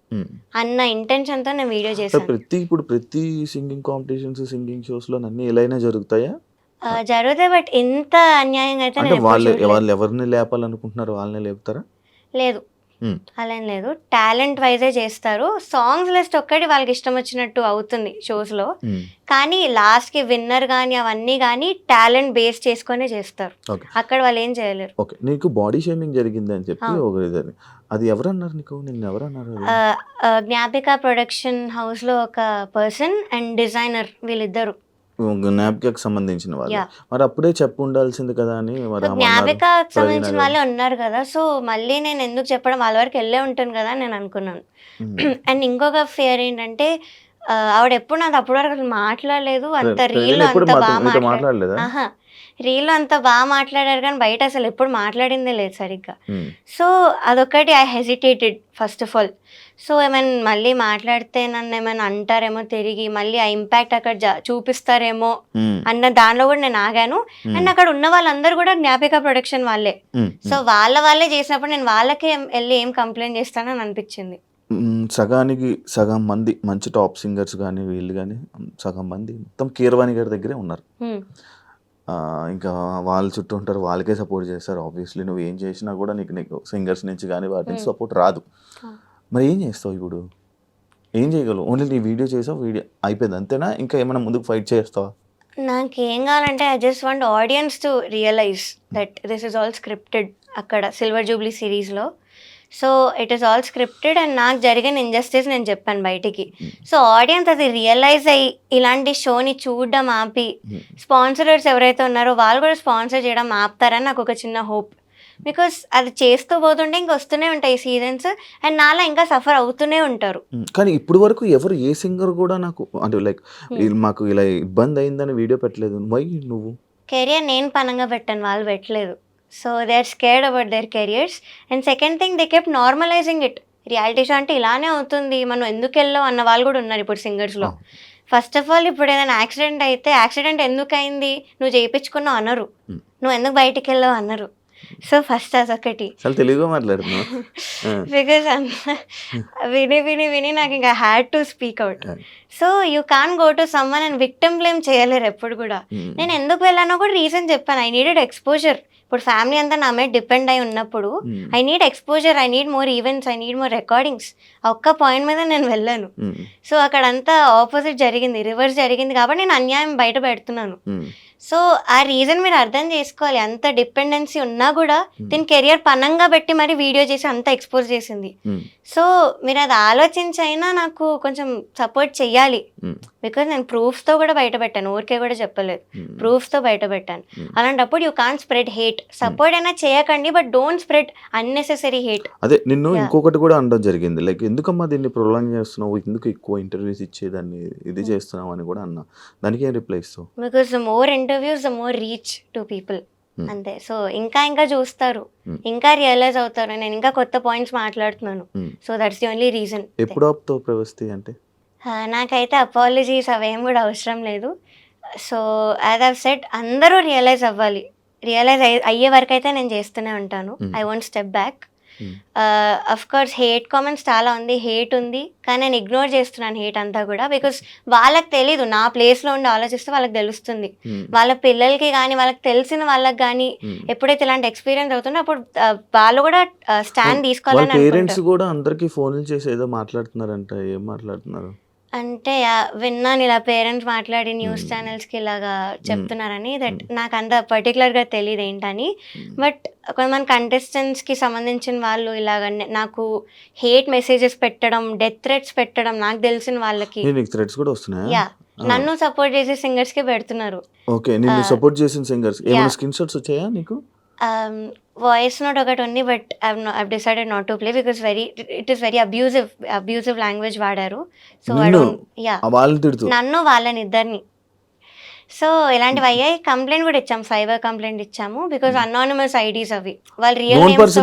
అన్న ఇంటెన్షన్తో నేను వీడియో చేశాను. ప్రతి సింగింగ్ కాంపిటీషన్స్, సింగింగ్ షోస్ లో అన్ని ఎలాగైనా జరుగుతాయా? జరుగుతాయి, బట్ ఇంత అన్యాయంగా అయితే వాళ్ళు ఎవరిని లేపాలనుకుంటున్నారు వాళ్ళని లేపుతారా? లేదు, అలా ఏం లేదు. టాలెంట్ వైజే చేస్తారు. సాంగ్స్ లిస్ట్ ఒక్కటి వాళ్ళకి ఇష్టం వచ్చినట్టు అవుతుంది షోస్ లో. కానీ లాస్ట్ కి విన్నర్ గానీ అవన్నీ గానీ టాలెంట్ బేస్ చేసుకునే చేస్తారు. అక్కడ వాళ్ళు ఏం చేయలేరు. ఓకే, నీకు బాడీ షేమింగ్ జరిగింది అని చెప్పి అది ఎవరన్నారు నీకు? నిన్ను ఎవరన్నారు? జ్ఞాపిక ప్రొడక్షన్ హౌస్ లో ఒక పర్సన్ అండ్ డిజైనర్, వీళ్ళిద్దరు జ్ఞాపికకు సంబంధించిన వాళ్ళు. యాహ్! మరి అప్పుడే చెప్పు ఉండాల్సింది కదా అని మరి సో, అన్నారు. జ్ఞాపికకి ప్రవీణ సంబంధించిన గారు. వాళ్ళే ఉన్నారు కదా! సో, మళ్ళీ నేను ఎందుకు చెప్పడం వాళ్ళ వరకు ఎళ్ళే ఉంటాను కదా అని నేను అనుకున్నాను. అండ్ ఇంకొక ఫియర్ ఏంటంటే ఆవిడ ఎప్పుడు నాతో అప్పటి వరకు అసలు మాట్లాడలేదు. అంత ప్రవీణ రీల్‌లో ఎప్పుడు అంత మీతో మాట్లాడలేదా? అహా! రీల్‌లో అంత మాట్లాడారు కానీ బయట అసలు ఎప్పుడు మాట్లాడిందే లేదు సరిగ్గా. హ్మ్. సో, అదొక్కటి I hesitated first of all. So, ఏమైనా మళ్ళీ మాట్లాడితే నన్నేమైనా అంటారేమో తిరిగి, మళ్ళీ ఆ ఇంపాక్ట్ అక్కడ చూపిస్తారేమో హ్మ్. అన్న దానిలో కూడా నేను ఆగాను. అండ్ అక్కడ ఉన్న వాళ్ళందరూ కూడా జ్ఞాపిక ప్రొడక్షన్ వాళ్ళే. హ్మ్. సో, వాళ్ళే చేసినప్పుడు నేను వాళ్ళకే ఎళ్లి ఏం కంప్లెయింట్ చేస్తానని అనిపించింది. సగానికి సగం మంది మంచి టాప్ సింగర్స్ గానీ, వీళ్ళు గానీ సగం మంది మొత్తం కీరవాణి గారి దగ్గరే ఉన్నారు. హ్మ్. ఇంకా వాళ్ళ చుట్టూ ఉంటారు. వాళ్ళకే సపోర్ట్ చేస్తారు. ఆబ్వియస్లీ నువ్వు ఏం చేసినా కూడా నీకు సింగర్స్ నుంచి గానీ వాటి నుంచి సపోర్ట్ రాదు. మరి ఏం చేస్తావు ఇప్పుడు? ఏం చేయగలవు? ఓన్లీ నీ వీడియో చేసావు. వీడియో అయిపోయింది అంతేనా? ఇంకా ఏమైనా ముందుకు ఫైట్ చేస్తావా? నాకేం కావాలంటే I just want audience to realise that this is all scripted అక్కడ సిల్వర్ జూబ్లీ సిరీస్‌లో. So, it is all scripted and నాకు జరిగిన ఇంజస్టిస్ నేను చెప్పాను బయటికి. సో, ఆడియన్స్ అది రియలైజ్ అయ్యి ఇలాంటి షోని చూడడం ఆపి స్పాన్సరర్స్ ఎవరైతే ఉన్నారో వాళ్ళు కూడా స్పాన్సర్ చేయడం ఆపుతారని నాకు ఒక చిన్న హోప్. బికాస్ అది చేస్తూ పోతుంటే ఇంక వస్తూనే ఉంటాయి సీజన్స్ అండ్ నాలా ఇంకా సఫర్ అవుతూనే ఉంటారు. కానీ ఇప్పుడు వరకు ఎవరు ఏ సింగర్ కూడా నాకు అంటే లైక్ మాకు ఇలా ఇబ్బంది అయిందని వీడియో పెట్టలేదు. వై నువ్వు? కెరియర్ నేను పనంగా పెట్టాను, వాళ్ళు పెట్టలేదు. So they are scared about their careers. And second thing they kept normalising it. Reality show అంటే ఇలానే అవుతుంది, మనం ఎందుకు వెళ్ళావు అన్న వాళ్ళు కూడా ఉన్నారు ఇప్పుడు సింగర్స్లో. ఫస్ట్ ఆఫ్ ఆల్ ఇప్పుడు ఏదైనా యాక్సిడెంట్ అయితే యాక్సిడెంట్ ఎందుకు అయింది, నువ్వు చేయించుకున్నావు అనరు, నువ్వు ఎందుకు బయటికి వెళ్ళావు అనరు. సో ఫస్ట్ అదొకటి. చాలా తెలుగుగా మాట్లాడుతున్నావు. బికాస్ విని విని విని నాకు ఇంకా had to speak out. So you can go to someone and victim blame చేయలేరు ఎప్పుడు కూడా. నేను ఎందుకు వెళ్ళానో కూడా రీజన్ చెప్పాను. I needed exposure. ఇప్పుడు ఫ్యామిలీ అంతా నా మీద డిపెండ్ అయి ఉన్నప్పుడు I need exposure, I need more events, I need more recordings. ఆ ఒక్క పాయింట్ మీద నేను వెళ్ళాను. సో అక్కడంతా ఆపోజిట్ జరిగింది, రివర్స్ జరిగింది కాబట్టి నేను అన్యాయం బయట పెడుతున్నాను. సో ఆ రీజన్ మీరు అర్థం చేసుకోవాలి. అంత డిపెండెన్సీ ఉన్నా కూడా దీని కెరియర్ పనంగా పెట్టి మరి వీడియో చేసి అంత ఎక్స్పోజ్ చేసింది. సో మీరు అది ఆలోచించైనా నాకు కొంచెం సపోర్ట్ చెయ్యాలి. బికాజ్ నేను ప్రూఫ్స్తో కూడా బయట పెట్టాను, ఊరికే కూడా చెప్పలేదు, ప్రూఫ్స్తో బయట పెట్టాను. అలాంటప్పుడు you can't spread hate. Support అయినా చేయకండి, but don't spread unnecessary hate. అదే నిన్ను ఇంకొకటి కూడా అనడం జరిగింది, లైక్ ఎందుకమ్మా దీన్ని ప్రొలాంగ్ చేస్తున్నావు, ఎందుకు ఎక్కువ ఇంటర్వ్యూస్ ఇచ్చేదాన్ని ఇది చేస్తున్నావు అని కూడా అన్నా. దానికి ఏం రిప్లై ఇస్తావు? Because the more interviews the more reach to people. అంతే. సో ఇంకా చూస్తారు, ఇంకా రియలైజ్ అవుతారు, నేను ఇంకా కొత్త పాయింట్స్ మాట్లాడుతున్నాను. So that's the only reason. ఎప్పుడు ఆపుతావు ప్రవస్తి అంటే? నాకైతే అపాలజీస్ అవేం కూడా అవసరం లేదు. సో యాజ్ ఐవ్ సెడ్ అందరూ రియలైజ్ అవ్వాలి. రియలైజ్ అయ్యే వరకు అయితే నేను చేస్తూనే ఉంటాను. I won't step back. Of course hate comments చాలా ఉంది, హేట్ ఉంది, కానీ నేను ఇగ్నోర్ చేస్తున్నాను హేట్ అంతా కూడా. బికాస్ వాళ్ళకి తెలీదు, నా ప్లేస్లో ఉండి ఆలోచిస్తే వాళ్ళకి తెలుస్తుంది. వాళ్ళ పిల్లలకి కానీ వాళ్ళకి తెలిసిన వాళ్ళకి కానీ ఎప్పుడైతే ఇలాంటి ఎక్స్పీరియన్స్ అవుతుందో అప్పుడు వాళ్ళు కూడా స్టాండ్ తీసుకోవాలని పేరెంట్స్ కూడా అందరికీ ఫోన్లు చేసి ఏదో మాట్లాడుతున్నారంట. ఏం మాట్లాడుతున్నారు అంటే విన్నాను ఇలా పేరెంట్స్ మాట్లాడి న్యూస్ ఛానల్స్కి ఇలాగా చెప్తున్నారని. దట్ నాకు అంత పర్టికులర్గా తెలియదు ఏంటని. బట్ కొంతమంది కంటెస్టెంట్స్కి సంబంధించిన వాళ్ళు ఇలాగ నాకు హేట్ మెసేజెస్ పెట్టడం, డెత్ థ్రెట్స్ పెట్టడం నాకు తెలిసిన వాళ్ళకి. థ్రెట్స్ కూడా వస్తున్నాయా? యా, నన్ను సపోర్ట్ చేసే సింగర్స్కి పెడుతున్నారు. ఓకే, నిన్ను సపోర్ట్ చేసిన సింగర్స్ ఏమైనా స్క్రీన్ షాట్స్ వచ్చాయా నీకు? వాయిస్ నోట్ ఒకటి ఉంది, but I've decided not to play because it is very abusive language వాడారు. సో నన్ను వాళ్ళని ఇద్దరిని. సో ఇలాంటివి అయ్యాయి. కంప్లైంట్ కూడా ఇచ్చాము, సైబర్ కంప్లైంట్ ఇచ్చాము. బికాస్ అనానిమస్ ఐడీస్ అవి, వాళ్ళు రియల్ నేమ్స్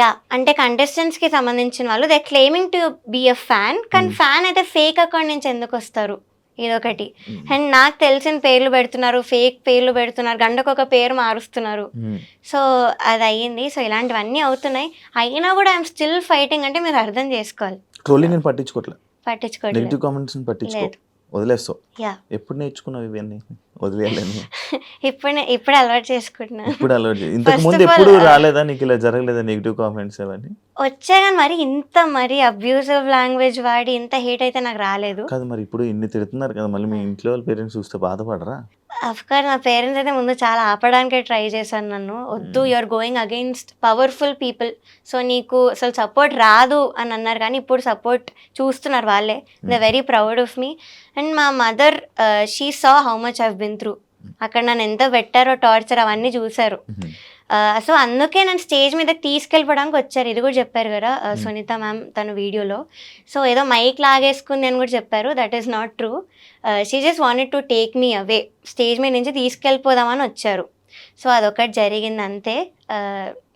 యా అంటే కంటెస్టెంట్స్కి సంబంధించిన వాళ్ళు they claiming to be a fan, కానీ ఫ్యాన్ అయితే ఫేక్ అకౌంట్ నుంచి ఎందుకు వస్తారు, ఇదొకటి. అండ్ నాకు తెలిసిన పేర్లు పెడుతున్నారు, ఫేక్ పేర్లు పెడుతున్నారు, గంటకొక పేరు మారుస్తున్నారు. సో అది అయ్యింది. సో ఇలాంటివన్నీ అవుతున్నాయి. అయినా కూడా ఐఎమ్ స్టిల్ ఫైటింగ్. అంటే మీరు అర్థం చేసుకోవాలి. ట్రోలింగ్ పట్టించుకోవట్లేదు, వదిలేస్తావు. ఎప్పుడు నేర్చుకున్నావు ఇవన్నీ వదిలేయాలని? ఇప్పుడు అలవాటు చేసుకుంటున్నా. ఇంతకు ముందు ఎప్పుడు రాలేదా నీకు, ఇలా జరగలేదా నెగిటివ్ కామెంట్స్ అవన్నీ? వచ్చాయి కానీ మరి ఇంత మరి అబ్యూజివ్ లాంగ్వేజ్ వాడి ఇంత హేట్ అయితే నాకు రాలేదు. కాదు మరి ఇప్పుడు ఇన్ని తిడుతున్నారు కదా, మళ్ళీ మీ ఇంట్లో వాళ్ళ పేరెంట్స్ చూస్తే బాధపడరా? అఫ్కోర్స్ నా పేరెంట్స్ అయితే ముందు చాలా ఆపడానికే ట్రై చేశాను నన్ను. వద్దు, you're going against powerful people, so నీకు అసలు సపోర్ట్ రాదు అని అన్నారు. కానీ ఇప్పుడు సపోర్ట్ చూస్తున్నారు వాళ్ళే. They very proud of me. And మా mother, she saw how much I've been through. అక్కడ నన్ను ఎంత పెట్టారో, టార్చర్ అవన్నీ చూశారు. సో అందుకే నన్ను స్టేజ్ మీదకి తీసుకెళ్ళిపోవడానికి వచ్చారు. ఇది కూడా చెప్పారు కదా సునీత మ్యామ్ తన వీడియోలో. సో ఏదో మైక్ లాగేసుకుంది అని కూడా చెప్పారు. That is not true. She just wanted to take me away, stage మీద నుంచి తీసుకెళ్ళిపోదామని వచ్చారు. సో అదొకటి జరిగింది అంతే.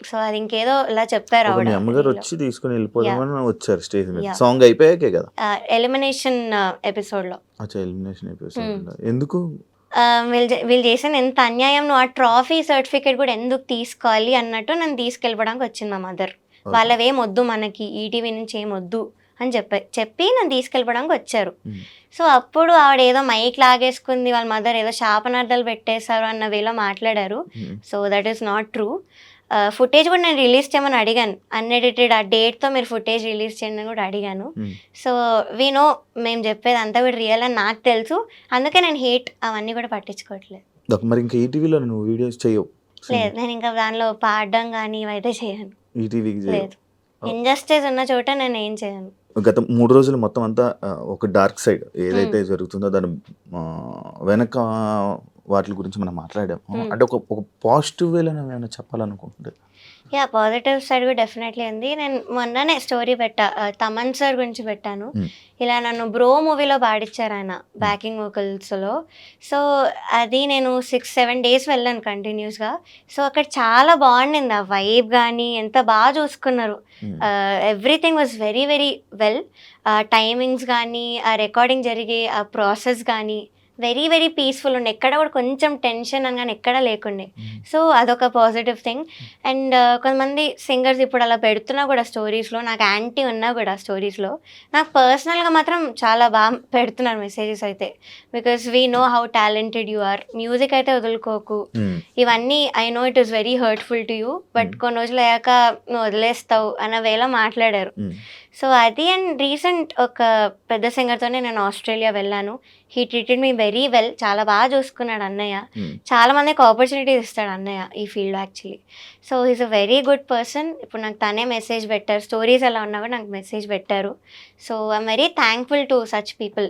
సో అది ఇంకేదో ఇలా చెప్పారు మీ అమ్మగారు వచ్చి తీసుకుని వెళ్ళిపోదామని వచ్చారు స్టేజ్ మీద. సాంగ్ అయిపోయాకే కదా, ఎలిమినేషన్ ఎపిసోడ్లో. అచ్చా, ఎలిమినేషన్ ఎపిసోడ్. ఎందుకు వీళ్ళు చేసిన ఎంత అన్యాయం, నువ్వు ఆ ట్రాఫీ సర్టిఫికేట్ కూడా ఎందుకు తీసుకోవాలి అన్నట్టు నన్ను తీసుకెళ్ళిపోవడానికి వచ్చింది మా మదర్. వాళ్ళవేం వద్దు మనకి, ఈటీవీ నుంచి ఏం వద్దు అని చెప్పి నన్ను తీసుకెళ్ళిపోవడానికి వచ్చారు. సో అప్పుడు ఆవిడ ఏదో మైక్ లాగేసుకుంది, వాళ్ళ మదర్ ఏదో శాపనార్థాలు పెట్టేశారు అన్న వేలో మాట్లాడారు. So that is not true. Footage కూడా నేను రిలీజ్ చేయమని అడిగాను, అన్ఎడిటెడ్ ఆ డేట్తో మీరు ఫుటేజ్ రిలీజ్ చేయండి అని కూడా అడిగాను. సో వీ నో, మేము చెప్పేది అంతా కూడా రియల్ అని నాకు తెలుసు. అందుకే నేను హేట్ అవన్నీ కూడా పట్టించుకోవట్లేదు. మరి ఇంకా ఈటీవీలో నువ్వు వీడియోస్ చేయవు? లేదు, నేను ఇంకా దానిలో పాడడం కానీ ఇవైతే చేయను. ఈటీవీకి లేదు, ఇంజస్టిస్ ఉన్న చోట నేను ఏం చేయను. గత 3 రోజులు మొత్తం అంతా ఒక డార్క్ సైడ్ ఏదైతే జరుగుతుందో దాని వెనక వాటి గురించి మనం మాట్లాడాము. అంటే ఒక పాజిటివ్ వేలో ఏమైనా చెప్పాలనుకుంటుంటే? యా, పాజిటివ్ సైడ్ కూడా డెఫినెట్లీ ఉంది. నేను మొన్ననే స్టోరీ పెట్టా, తమన్ సార్ గురించి పెట్టాను. ఇలా నన్ను బ్రో మూవీలో పాడించారు ఆయన బ్యాకింగ్ వోకల్స్లో. సో అది నేను 6-7 డేస్ వెళ్ళాను కంటిన్యూస్గా. సో అక్కడ చాలా బాగుండింది ఆ వైబ్ కానీ, ఎంత బాగా చూసుకున్నారు. Everything was very very well. Timings కానీ, ఆ రికార్డింగ్ జరిగే ఆ ప్రాసెస్ కానీ వెరీ వెరీ పీస్ఫుల్ ఉండే. ఎక్కడ కూడా కొంచెం టెన్షన్ అని కానీ ఎక్కడా లేకుండే. సో అదొక పాజిటివ్ థింగ్. అండ్ కొంతమంది సింగర్స్ ఇప్పుడు అలా పెడుతున్నా కూడా స్టోరీస్లో, నాకు యాంటీ ఉన్నా కూడా స్టోరీస్లో, నాకు పర్సనల్గా మాత్రం చాలా బాగా పెడుతున్నారు మెసేజెస్ అయితే. Because we know how talented you are, music అయితే వదులుకోకు, ఇవన్నీ I know it is very hurtful to you, but కొన్ని రోజులు అయ్యాక నువ్వు వదిలేస్తావు అన్న వేళ మాట్లాడారు. సో అది. అండ్ రీసెంట్ ఒక పెద్ద సింగర్తోనే నేను ఆస్ట్రేలియా వెళ్ళాను. He treated me very well, చాలా బాగా చూసుకున్నాడు అన్నయ్య. చాలా మందికి ఆపర్చునిటీస్ ఇస్తాడు అన్నయ్య ఈ field actually. So he's a very good person. ఇప్పుడు నాకు తనే మెసేజ్ పెట్టారు, స్టోరీస్ ఎలా ఉన్నా కూడా నాకు మెసేజ్ పెట్టారు. So I'm very thankful to such people.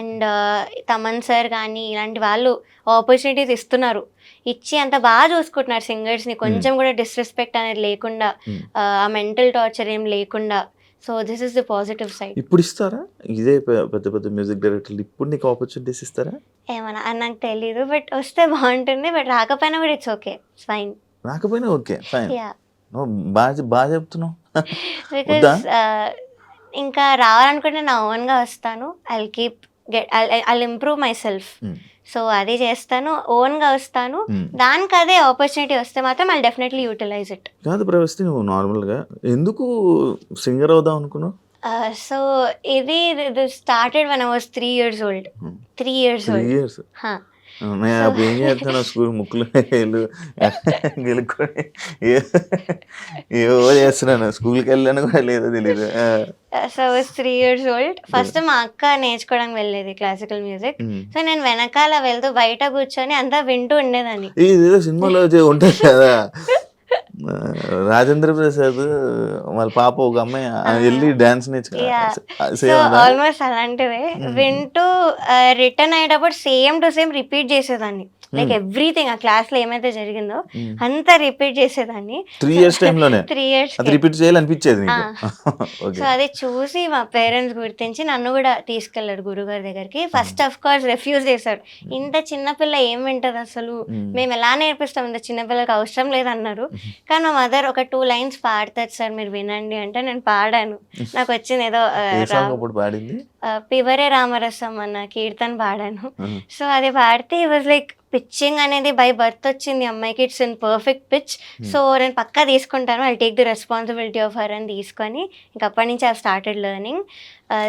And Thaman sir కానీ ఇలాంటి వాళ్ళు ఆపర్చునిటీస్ ఇస్తున్నారు, ఇచ్చి అంత బాగా చూసుకుంటున్నారు సింగర్స్ని. కొంచెం కూడా డిస్రెస్పెక్ట్ అనేది లేకుండా, ఆ మెంటల్ టార్చర్ ఏం లేకుండా. So this is the positive side. ఇప్పుడు ఇస్తారా ఇదే పెద్ద పెద్ద మ్యూజిక్ డైరెక్టర్లు ఇప్పుడు నీకు ఆపర్చునిటీస్ ఇస్తారా? ఏమన్నా నాకు తెలీదు, బట్ వస్తే బాగుంటుంది. బట్ రాకపోయినా కూడా ఇట్స్ ఓకే, ఫైన్. రాకపోయినా ఓకే, ఫైన్. బాగా చెప్తున్నావు. బికాస్ ఇంకా రావాలనుకుంటే నా ఓన్గా వస్తాను. I improve my self. So అది చేస్తాను, ఓన్గా వస్తాను. దానికి అదే ఆపర్చునిటీ వస్తే మాత్రం ఐ డెఫినెట్లీ యూటిలైజ్ ఇట్. కాదు ప్రవస్తి, నువ్వు నార్మల్గా ఎందుకు సింగర్ అవుదాం అనుకున్నావు? సో ఇది started when I was 3 years old. 3 years old. 3 years. అప్పుడు ఏం చేస్తాను, స్కూల్ ముక్కులు గెలుక్కొని ఏవో చేస్తున్నాను, స్కూల్కి వెళ్ళాను కూడా లేదో తెలియదు. So I was 3 years old. First మా అక్క నేర్చుకోవడానికి వెళ్ళేది క్లాసికల్ మ్యూజిక్. సో నేను వెనకాల వెళ్తూ బయట కూర్చొని అంతా వింటూ ఉండేదాన్ని. ఇదేదో సినిమాలో ఉంటుంది కదా, రాజేంద్ర ప్రసాద్ వాళ్ళ పాప ఒక అమ్మాయి వెళ్ళి డాన్స్ నేర్చుకున్నా, ఆల్మోస్ట్ అలాంటిదే. వింటూ రిటర్న్ అయ్యేటప్పుడు సేమ్ టు సేమ్ రిపీట్ చేసేదాన్ని. లైక్ ఎవ్రీథింగ్ ఆ క్లాస్ లో ఏమైతే జరిగిందో అంతా రిపీట్ చేసేదాన్ని. 3 years టైంలోనే 3 years రిపీట్ చేయాలనిపించేది. సో అది చూసి మా పేరెంట్స్ గుర్తించి నన్ను కూడా తీసుకెళ్లారు గురుగారి దగ్గరికి. ఫస్ట్ ఆఫ్ కోర్స్ రిఫ్యూజ్ చేశారు. ఇంత చిన్నపిల్ల ఏం వింటది అసలు, మేము ఎలా నేర్పిస్తాం, ఇంత చిన్నపిల్లకి అవసరం లేదన్నారు. కానీ మా మదర్ ఒక 2 lines పాడతారు సార్ మీరు వినండి అంటే నేను పాడాను. నాకు వచ్చింది ఏదో పివరే రామరసం అన్న కీర్తన పాడాను. సో అది పాడితే ఈ వాజ్ లైక్ పిచ్చింగ్ అనేది బై బర్త్ వచ్చింది అమ్మాయికి, it's in perfect pitch. So నేను పక్కా తీసుకుంటాను, I take the responsibility of her అని తీసుకొని ఇంక అప్పటి నుంచి ఐ స్టార్టెడ్ లెర్నింగ్.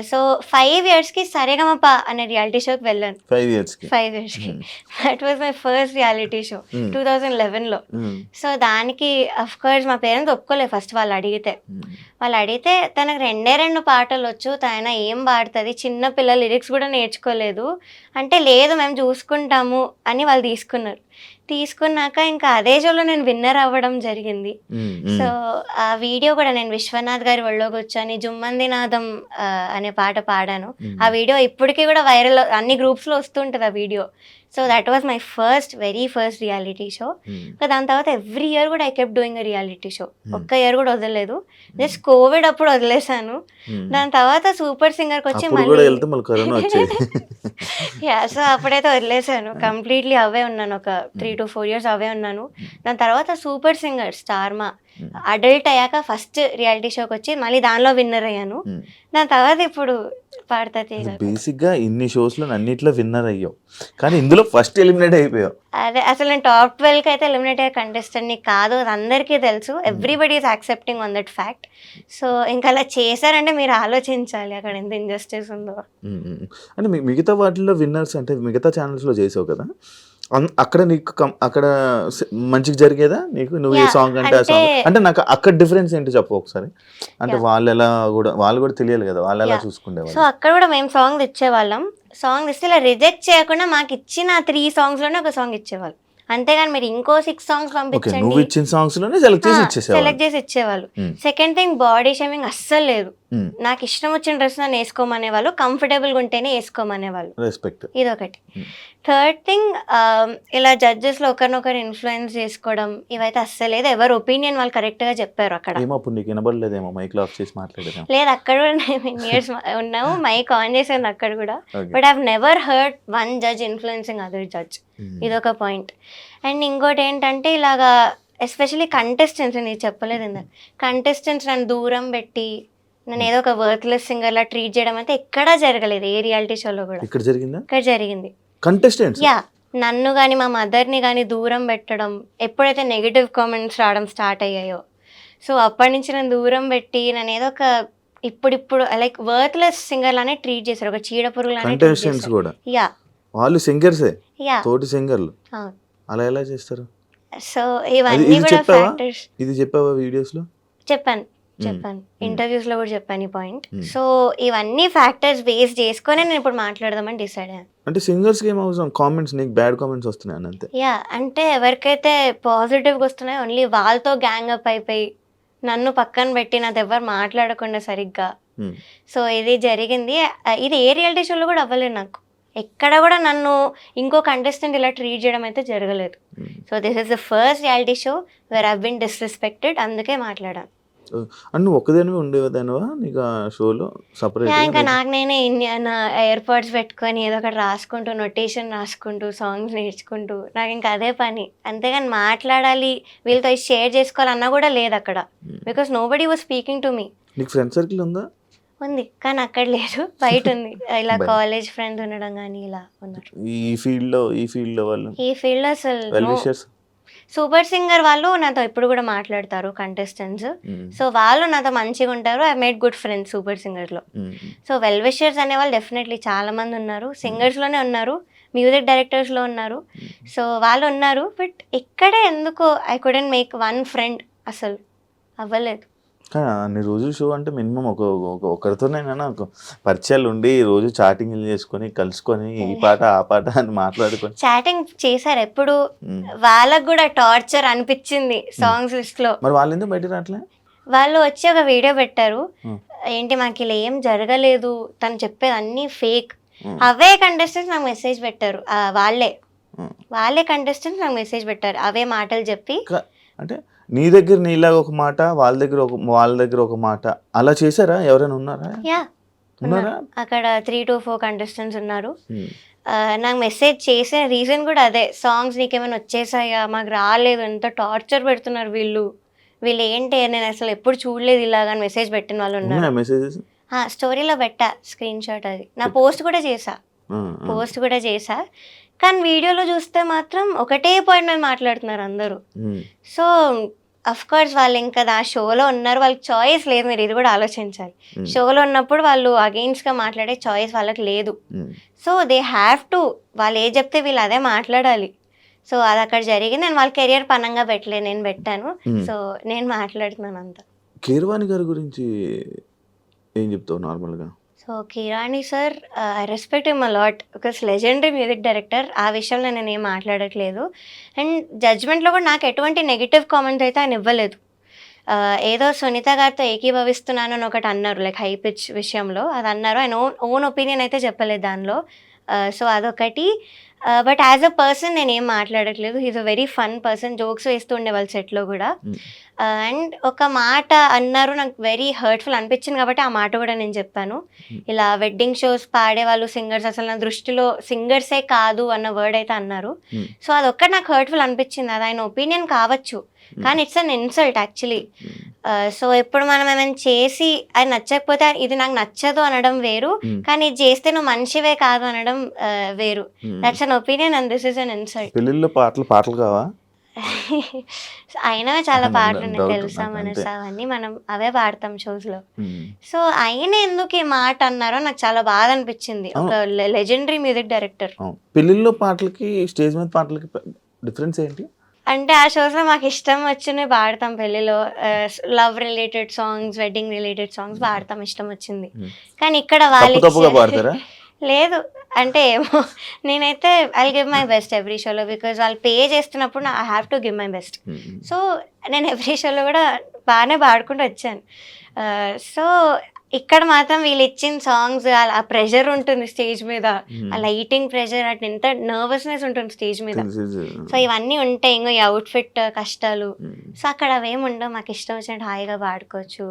సో 5 yearsకి సరేగమప అనే రియాలిటీ షోకి వెళ్ళాను. 5 yearsకి 5 yearsకి that was my first reality show 2011లో. సో దానికి అఫ్ కోర్స్ మా పేరెంట్స్ ఒప్పుకోలేదు ఫస్ట్. వాళ్ళు అడిగితే తనకు 2 పాటలు వచ్చు, తన ఏం పాడుతుంది, చిన్న పిల్లల లిరిక్స్ కూడా నేర్చుకోలేదు అంటే, లేదు మేము చూసుకుంటాము అని వాళ్ళు తీసుకున్నాక ఇంకా అదే షోలో నేను విన్నర్ అవ్వడం జరిగింది. సో ఆ వీడియో కూడా నేను విశ్వనాథ్ గారి ఒళ్ళో కూర్చొని జుమ్మందినాథం అనే పాట పాడాను. ఆ వీడియో ఇప్పటికీ కూడా వైరల్, అన్ని గ్రూప్స్లో వస్తుంటుంది ఆ video. So that was my very first reality show. దాని తర్వాత ఎవ్రీ ఇయర్ కూడా I kept doing reality show. ఒక్క ఇయర్ కూడా వదలలేదు. జస్ట్ కోవిడ్ అప్పుడు వదిలేసాను. దాని తర్వాత సూపర్ సింగర్కి వచ్చి యా, సో అప్పుడైతే వదిలేసాను కంప్లీట్లీ. అవే ఉన్నాను ఒక 3 to 4 years అవే ఉన్నాను. దాని తర్వాత సూపర్ సింగర్ స్టార్మా అడల్ట్ అయ్యాక ఫస్ట్ రియాలిటీ షోకి వచ్చి మళ్ళీ దానిలో విన్నర్ అయ్యాను. దాని తర్వాత ఇప్పుడు బేసిక్ గా ఇన్ని షోస్ లో అన్నిట్లో విన్నర్ అయ్యావు, కానీ ఇందులో ఫస్ట్ ఎలిమినేట్ అయిపోయావు. అదే అసలు నేను టాప్ 12కి అయితే ఎలిమినేట్ అయ్యే కంటెస్టెంట్ కాదు, అది అందరికీ తెలుసు. Everybody is accepting on that fact. So ఇంకా అలా చేశారంటే మీరు ఆలోచించాలి అక్కడ ఎంత ఇంజస్టిస్ ఉందో. అంటే మిగతా వాటిల్లో విన్నర్స్ అంటే మిగతా ఛానల్స్ లో చేసావు కదా, అక్కడ నీకు అక్కడ మంచిగా జరిగేదా నీకు? నువ్వు ఏ సాంగ్ అంటే ఆ సాంగ్ అంటే నాకు అక్కడ డిఫరెన్స్ ఏంటి చెప్పు ఒకసారి. అంటే వాళ్ళు కూడా తెలియాలి కదా, వాళ్ళు ఎలా చూసుకునేవాళ్ళు. సో అక్కడ కూడా మేము సాంగ్ ఇచ్చేవాళ్ళం. సాంగ్ ఇస్తే ఇలా రిజెక్ట్ చేయకుండా మాకు ఇచ్చిన 3 songs లోనే ఒక సాంగ్ ఇచ్చేవాళ్ళు. అంతేగాని మీరు ఇంకో 6 songs పంపించండి, నువ్వు ఇచ్చిన సాంగ్స్ లోనే సెలెక్ట్ చేసి ఇచ్చేవాళ్ళు. సెకండ్ థింగ్, బాడీ షేమింగ్ అస్సలు లేదు. నాకు ఇష్టం వచ్చిన డ్రెస్ నన్ను వేసుకోమనేవాళ్ళు, కంఫర్టబుల్ గా ఉంటేనే వేసుకోమనేవాళ్ళు. రెస్పెక్ట్. ఇదొకటి. థర్డ్ థింగ్, ఇలా జడ్జెస్ లో ఒకరినొకరు ఇన్ఫ్లుయెన్స్ చేసుకోవడం ఇవైతే అస్సలు లేదు. ఎవరి ఒపీనియన్ వాళ్ళు కరెక్ట్ గా చెప్పారు అక్కడ. లేదు, అక్కడ కూడా ఇయర్స్ ఉన్నాము, మైక్ ఆన్ చేసాను అక్కడ కూడా. But I have never heard one judge influencing other judge. ఇదొక పాయింట్. అండ్ ఇంకోటి ఏంటంటే ఇలాగా ఎస్పెషల్లీ కంటెస్టెంట్స్, నేను చెప్పలేదు ఇందాక, కంటెస్టెంట్స్ నన్ను దూరం పెట్టి నేను ఏదో ఒక వర్త్లెస్ సింగర్ లా ట్రీట్ చేయడం అయితే ఎక్కడా జరగలేదు ఏ రియాలిటీ షోలో కూడా. ఇక్కడ జరిగింది. కంటెస్టెంట్స్ యా, నన్ను కానీ మా మదర్ని కానీ దూరం పెట్టడం, ఎప్పుడైతే నెగిటివ్ కామెంట్స్ రావడం స్టార్ట్ అయ్యాయో, సో అప్పటి నుంచి నన్ను దూరం పెట్టి నన్ను ఏదో ఒక ఇప్పుడు లైక్ వర్త్లెస్ సింగర్ లానే ట్రీట్ చేశారు, ఒక చీడ పురుగు లానే. యా, వాళ్ళు సింగర్సే, తోటి సింగర్లు, అలా ఎలా చేస్తారు? సో ఇవన్నీ కూడా ఫ్యాక్టర్స్. ఇది చెప్పావా వీడియోస్ లో? చెప్పాను, ఇంటర్వ్యూస్ లో కూడా చెప్పాను ఈ పాయింట్. సో ఇవన్నీ ఫ్యాక్టర్స్ బేస్ చేసుకొని నేను ఇప్పుడు మాట్లాడదామని డిసైడ్ అయ్యాను. అంటే సింగర్స్ కి ఏం అవసరం, కామెంట్స్ నీకు బ్యాడ్ కామెంట్స్ వస్తున్నాయి అంతే. యా, అంటే ఎవరికైతే పాజిటివ్ గా వస్తున్నాయో ఓన్లీ వాళ్ళతో గ్యాంగ్ అప్ అయిపోయి నన్ను పక్కన పెట్టి నాతో ఎవరు మాట్లాడకుండా సరిగ్గా. సో ఇది జరిగింది. ఇది ఏ రియాలిటీ షోలో కూడా అవ్వలేదు నాకు. ఎక్కడ కూడా నన్ను ఇంకో కంటెస్టెంట్ ఇలా ట్రీట్ చేయడం అయితే జరగలేదు. So this is the first reality show where I been disrespected, అందుకే మాట్లాడాను. నువ్వు ఒక్కదానివే ఉండేదానివా నీకు ఆ షోలో సపరేట్? ఇంకా నాకు నేనే నా ఎయిర్పాడ్స్ పెట్టుకొని ఏదో ఒకటి రాసుకుంటూ, నొటేషన్ రాసుకుంటూ, సాంగ్స్ నేర్చుకుంటూ, నాకు ఇంకా అదే పని. అంతేగాని మాట్లాడాలి, వీళ్ళతో షేర్ చేసుకోవాలన్నా కూడా లేదు అక్కడ. Because nobody was speaking to me. నీకు ఫ్రెండ్ సర్కిల్ ఉందా? ఉంది, కానీ అక్కడ లేదు, బయట ఉంది. ఇలా కాలేజ్ ఫ్రెండ్స్ ఉండడం కానీ ఇలా ఉన్నారు. ఈ ఫీల్డ్ లో వాళ్ళు ఈ ఫీల్డ్ లో అసలు సూపర్ సింగర్ వాళ్ళు నాతో ఇప్పుడు కూడా మాట్లాడతారు కంటెస్టెంట్స్. సో వాళ్ళు నాతో మంచిగా ఉంటారు. I made good friends super singer లో. సో వెల్ విషర్స్ అనే వాళ్ళు డెఫినెట్లీ చాలా మంది ఉన్నారు. సింగర్స్ లోనే ఉన్నారు, మ్యూజిక్ డైరెక్టర్స్ లో ఉన్నారు. సో వాళ్ళు ఉన్నారు. బట్ ఇక్కడే ఎందుకో I couldn't make one friend, అసలు అవ్వలేదు. కానీ అన్ని రోజులు షో అంటే మినిమం ఒకరితోనైనా నాకు పరిచయాలు ఉండి రోజు చాటింగ్ చేసుకొని కలుసుకొని ఈ పాట ఆ పాట అని మాట్లాడుకొని. చాటింగ్ చేశారు ఎప్పుడు, వాళ్ళకు కూడా టార్చర్ అనిపించింది సాంగ్స్ లిస్ట్ లో. మరి వాళ్ళు ఎందుకు బయట రావట్లే? వాళ్ళు వచ్చి ఒక వీడియో పెట్టారు, ఏంటి మాకు ఇలా ఏం జరగలేదు, తను చెప్పేది అన్ని ఫేక్. అవే కంటెస్టెంట్స్ నాకు మెసేజ్ పెట్టారు, వాళ్ళే కంటెస్టెంట్స్ నాకు మెసేజ్ పెట్టారు అవే మాటలు చెప్పి. అంటే నీ దగ్గర నీలాగా ఒక మాట, వాళ్ళ దగ్గర ఒక మాట, అలా చేశారా? ఎవరైనా ఉన్నారా? అక్కడ 3 to 4 కంటెస్టెంట్స్ ఉన్నారు. నాకు మెసేజ్ చేసిన రీజన్ కూడా అదే, సాంగ్స్ నీకేమైనా వచ్చేసాయా, మాకు రాలేదు, ఎంత టార్చర్ పెడుతున్నారు వీళ్ళు ఏంటి, నేను అసలు ఎప్పుడు చూడలేదు ఇలాగా మెసేజ్ పెట్టిన వాళ్ళు ఉన్నారు. స్టోరీలో పెట్టా స్క్రీన్ షాట్, అది నా పోస్ట్ కూడా చేసా. కానీ వీడియోలో చూస్తే మాత్రం ఒకటే పాయింట్ మీద మాట్లాడుతున్నారు అందరూ. సో అఫ్ కోర్స్ వాళ్ళు ఇంకా ఆ షోలో ఉన్నారు, వాళ్ళకి చాయిస్ లేదు, మీరు ఇది కూడా ఆలోచించాలి. షోలో ఉన్నప్పుడు వాళ్ళు అగెయిన్స్ట్గా మాట్లాడే చాయిస్ వాళ్ళకి లేదు. సో దే హ్యావ్ టు, వాళ్ళు ఏది చెప్తే వీళ్ళు అదే మాట్లాడాలి. సో అది అక్కడ జరిగింది. నేను వాళ్ళ కెరియర్ పనంగా పెట్టలేదు, నేను పెట్టాను. సో నేను మాట్లాడుతున్నాను అంతా. కీరవాణి గారి గురించి ఏం చెప్తావు నార్మల్గా? So Keeravani sir, I respect him a lot because legendary music director. ఆ విషయంలో నేను ఏం మాట్లాడట్లేదు. అండ్ జడ్జ్మెంట్లో కూడా నాకు ఎటువంటి నెగిటివ్ కామెంట్ అయితే ఆయన ఇవ్వలేదు. ఏదో సునీత గారితో ఏకీభవిస్తున్నాను అని ఒకటి అన్నారు, లైక్ హై పిచ్ విషయంలో అది అన్నారు. ఆయన ఓన్ ఒపీనియన్ అయితే చెప్పలేదు దానిలో. సో అదొకటి. బట్ యాజ్ అ పర్సన్ నేను ఏం మాట్లాడట్లేదు. He's a very fun person, jokes వేస్తూ ఉండే వాళ్ళ సెట్లో కూడా. అండ్ ఒక మాట అన్నారు, నాకు వెరీ హర్ట్ఫుల్ అనిపించింది కాబట్టి ఆ మాట కూడా నేను చెప్పాను. ఇలా వెడ్డింగ్ షోస్ పాడేవాళ్ళు సింగర్స్ అసలు నా దృష్టిలో సింగర్సే కాదు అన్న వర్డ్ అయితే అన్నారు. సో అదొక్కటి నాకు హర్ట్ఫుల్ అనిపించింది. అది ఆయన ఒపీనియన్ కావచ్చు, కానీ it's an insult actually. So ఇప్పుడు మనం ఏమైనా చేసి అది నచ్చకపోతే ఇది నాకు నచ్చదు అనడం వేరు, కానీ ఇది చేస్తే నువ్వు మనిషివే కాదు అనడం వేరు. That's an opinion and this is an insult. పెళ్ళిళ్ళలో పాటలు కావా? అయినా చాలా పాటలు ఉన్నాయి, తెలుసా మనసా అవన్నీ మనం అవే పాడతాం షోస్ లో. సో ఆయన ఎందుకు ఈ మాట అన్నారో నాకు చాలా బాధ అనిపించింది. ఒక లెజెండరీ మ్యూజిక్ డైరెక్టర్. పెళ్ళిళ్ళలో పాటలకి స్టేజ్ మీద పాటలకి డిఫరెన్స్ ఏంటి అంటే ఆ షోస్లో మాకు ఇష్టం వచ్చినవి పాడతాం. పెళ్ళిలో love related songs, wedding related songs పాడతాం ఇష్టం వచ్చింది. కానీ ఇక్కడ వాళ్ళు లేదు అంటే ఏమో, నేనైతే I give my best every షోలో, బికాజ్ వాళ్ళు పే చేస్తున్నప్పుడు I have to give my best. So నేను ఎవ్రీ షోలో కూడా బాగానే పాడుకుంటూ వచ్చాను. సో ఇక్కడ మాత్రం వీళ్ళు ఇచ్చిన సాంగ్స్, ఆ ప్రెషర్ ఉంటుంది స్టేజ్ మీద, ఆ లైటింగ్ ప్రెషర్, అట్లా ఎంత నర్వస్నెస్ ఉంటుంది స్టేజ్ మీద. సో ఇవన్నీ ఉంటాయి, ఇంకో ఈ అవుట్ఫిట్ కష్టాలు. సో అక్కడ అవేమి ఉండవు, మాకు ఇష్టం వచ్చినట్టు హాయిగా పాడుకోవచ్చు.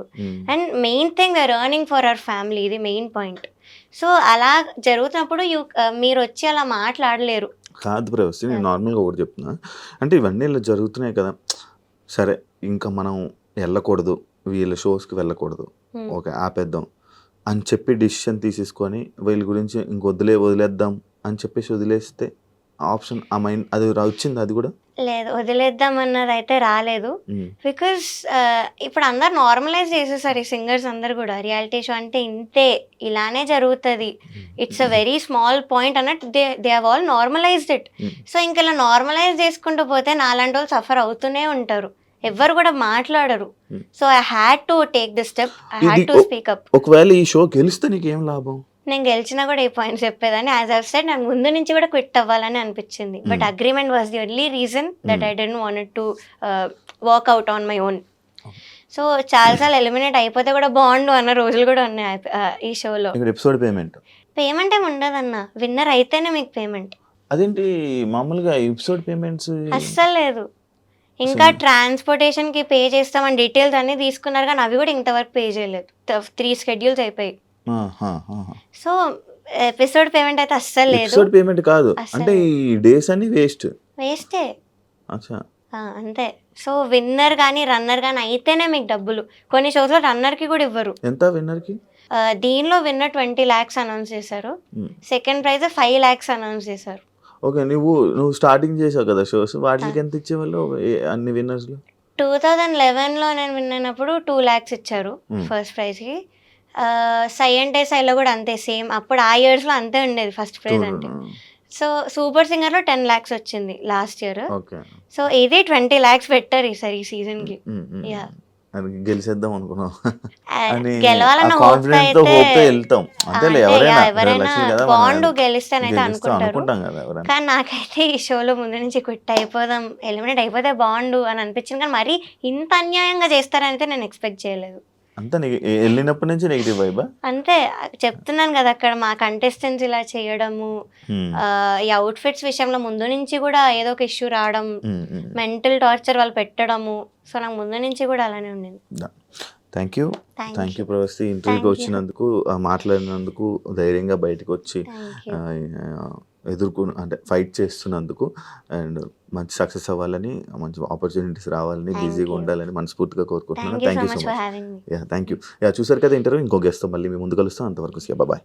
And main thing we're earning for our family, ఇది మెయిన్ పాయింట్. సో అలా జరుగుతున్నప్పుడు మీరు వచ్చి అలా మాట్లాడలేరు. కాదు ప్రవస్తి, నేను నార్మల్గా ఒకటి చెప్తున్నా, అంటే ఇవన్నీ ఇలా జరుగుతున్నాయి కదా, సరే ఇంకా మనం వెళ్ళకూడదు, వీళ్ళ షోస్కి వెళ్ళకూడదు, ఓకే ఆపేద్దాం అని చెప్పి డిసిషన్ తీసేసుకొని వీళ్ళ గురించి వదిలేద్దాం అని చెప్పేసి వదిలేస్తే ఆప్షన్ ఆ మైండ్ అది వచ్చింది? అది కూడా లేదు, వదిలేద్దాం అన్నది అయితే రాలేదు. బికాస్ ఇప్పుడు అందరు నార్మలైజ్ చేసేసారు, ఈ సింగర్స్ అందరు కూడా రియాలిటీ షో అంటే ఇంతే, ఇలానే జరుగుతుంది, it's a very small point అన్నట్టు they have all normalized it. So ఇంక ఇలా నార్మలైజ్ చేసుకుంటూ పోతే నాలాంటి వాళ్ళు సఫర్ అవుతూనే ఉంటారు, ఎవ్వరు కూడా మాట్లాడరు. So I had to take this step, I had to speak up. ఒకవేళ ఈ షో గెలిస్తే నీకు ఏం లాభం? నేను గెలిచినా కూడా ఈ పాయింట్స్ చెప్పేదాన్ని. యాజ్ ఐ సెడ్, నాకు ముందు నుంచి కూడా క్విట్ అవ్వాలని అనిపించింది, but agreement was the only reason that I don't want to work out on my own. So చాలాసార్లు ఎలిమినేట్ అయిపోతే కూడా బాగుండు అన్న రోజులు కూడా ఉన్నాయి ఈ షోలో. ఎపిసోడ్ పేమెంట్ ఏమి ఉండదన్న, విన్నర్ అయితేనే మీకు పేమెంట్. అదేంటి మామూలుగా ఎపిసోడ్ పేమెంట్స్ అస్సలు లేదు. ఇంకా ట్రాన్స్పోర్టేషన్కి పే చేస్తామని డీటెయిల్స్ అన్నీ తీసుకున్నారు, కానీ అవి కూడా ఇంతవరకు పే చేయలేదు. 3 schedules అయిపోయి. సో ఎపిసోడ్ పేమెంట్ అయితే అస్సలు లేదు. ఎపిసోడ్ పేమెంట్ కాదు అంటే ఈ డేస్ అన్ని వేస్టే. అచ్చా, అంతే. సో విన్నర్ కానీ రన్నర్ కానీ అయితేనే మీకు డబ్బులు. కొన్ని షోస్లో రన్నర్కి కూడా ఇవ్వరు. ఎంత విన్నర్కి? దీనిలో విన్నర్ 20 lakhs అనౌన్స్ చేశారు, సెకండ్ ప్రైజ్ 5 lakhs అనౌన్స్ చేశారు. ఓకే, నువ్వు స్టార్టింగ్ చేసావు కదా షోస్, వాటికి ఎంత ఇచ్చేవాళ్ళు అన్ని విన్నర్స్ లో? 2011లో నేను విన్ అయినప్పుడు 2 lakhs ఇచ్చారు ఫస్ట్ ప్రైజ్కి. సై అంటే సైలో కూడా అంతే, సేమ్. అప్పుడు ఆ ఇయర్స్లో అంతే ఉండేది ఫస్ట్ ప్రైజ్ అంటే. సో సూపర్ సింగర్లో 10 lakhs వచ్చింది లాస్ట్ ఇయర్. సో ఇది 20 lakhs పెట్టారు ఈసారి ఈ సీజన్కి. గెలిచేద్దాం అనుకున్నాం, గెలవాలన్న ఎవరైనా బాండ్ గెలిస్తానైతే అనుకుంటారు, కానీ నాకైతే ఈ షోలో ముందు నుంచి క్విట్ అయిపోదాం, ఎలిమినేట్ అయిపోతే బాండు అని అనిపించింది. కానీ మరి ఇంత అన్యాయంగా చేస్తారని అయితే నేను ఎక్స్పెక్ట్ చేయలేదు. అంతా వెళ్ళినప్పటి నుంచి నెగిటివ్ వైబ్. అంతే చెప్తున్నాను కదా, అక్కడ మా కంటెస్టెంట్స్ ఇలా చేయడము, ఈ అవుట్ఫిట్స్ విషయంలో ముందు నుంచి కూడా ఏదో ఒక ఇష్యూ రావడం, మెంటల్ టార్చర్ వాళ్ళు పెట్టడము. సో నాకు ముందు నుంచి కూడా అలానే ఉండింది. థ్యాంక్ యూ ప్రవస్తి, ఇంటర్వ్యూకి వచ్చినందుకు, మాట్లాడినందుకు, ధైర్యంగా బయటకు వచ్చి అంటే ఫైట్ చేస్తున్నందుకు, అండ్ మంచి సక్సెస్ అవ్వాలని, మంచి ఆపర్చునిటీస్ రావాలని, బిజీగా ఉండాలని మనస్ఫూర్తిగా కోరుకుంటున్నాను. Thank you so much. Thank you. చూసారు కదా ఇంటర్వ్యూ, ఇంకో గెస్ట్తో మళ్ళీ మీ ముందు కలుస్తాం. అంతవరకు బాయ్.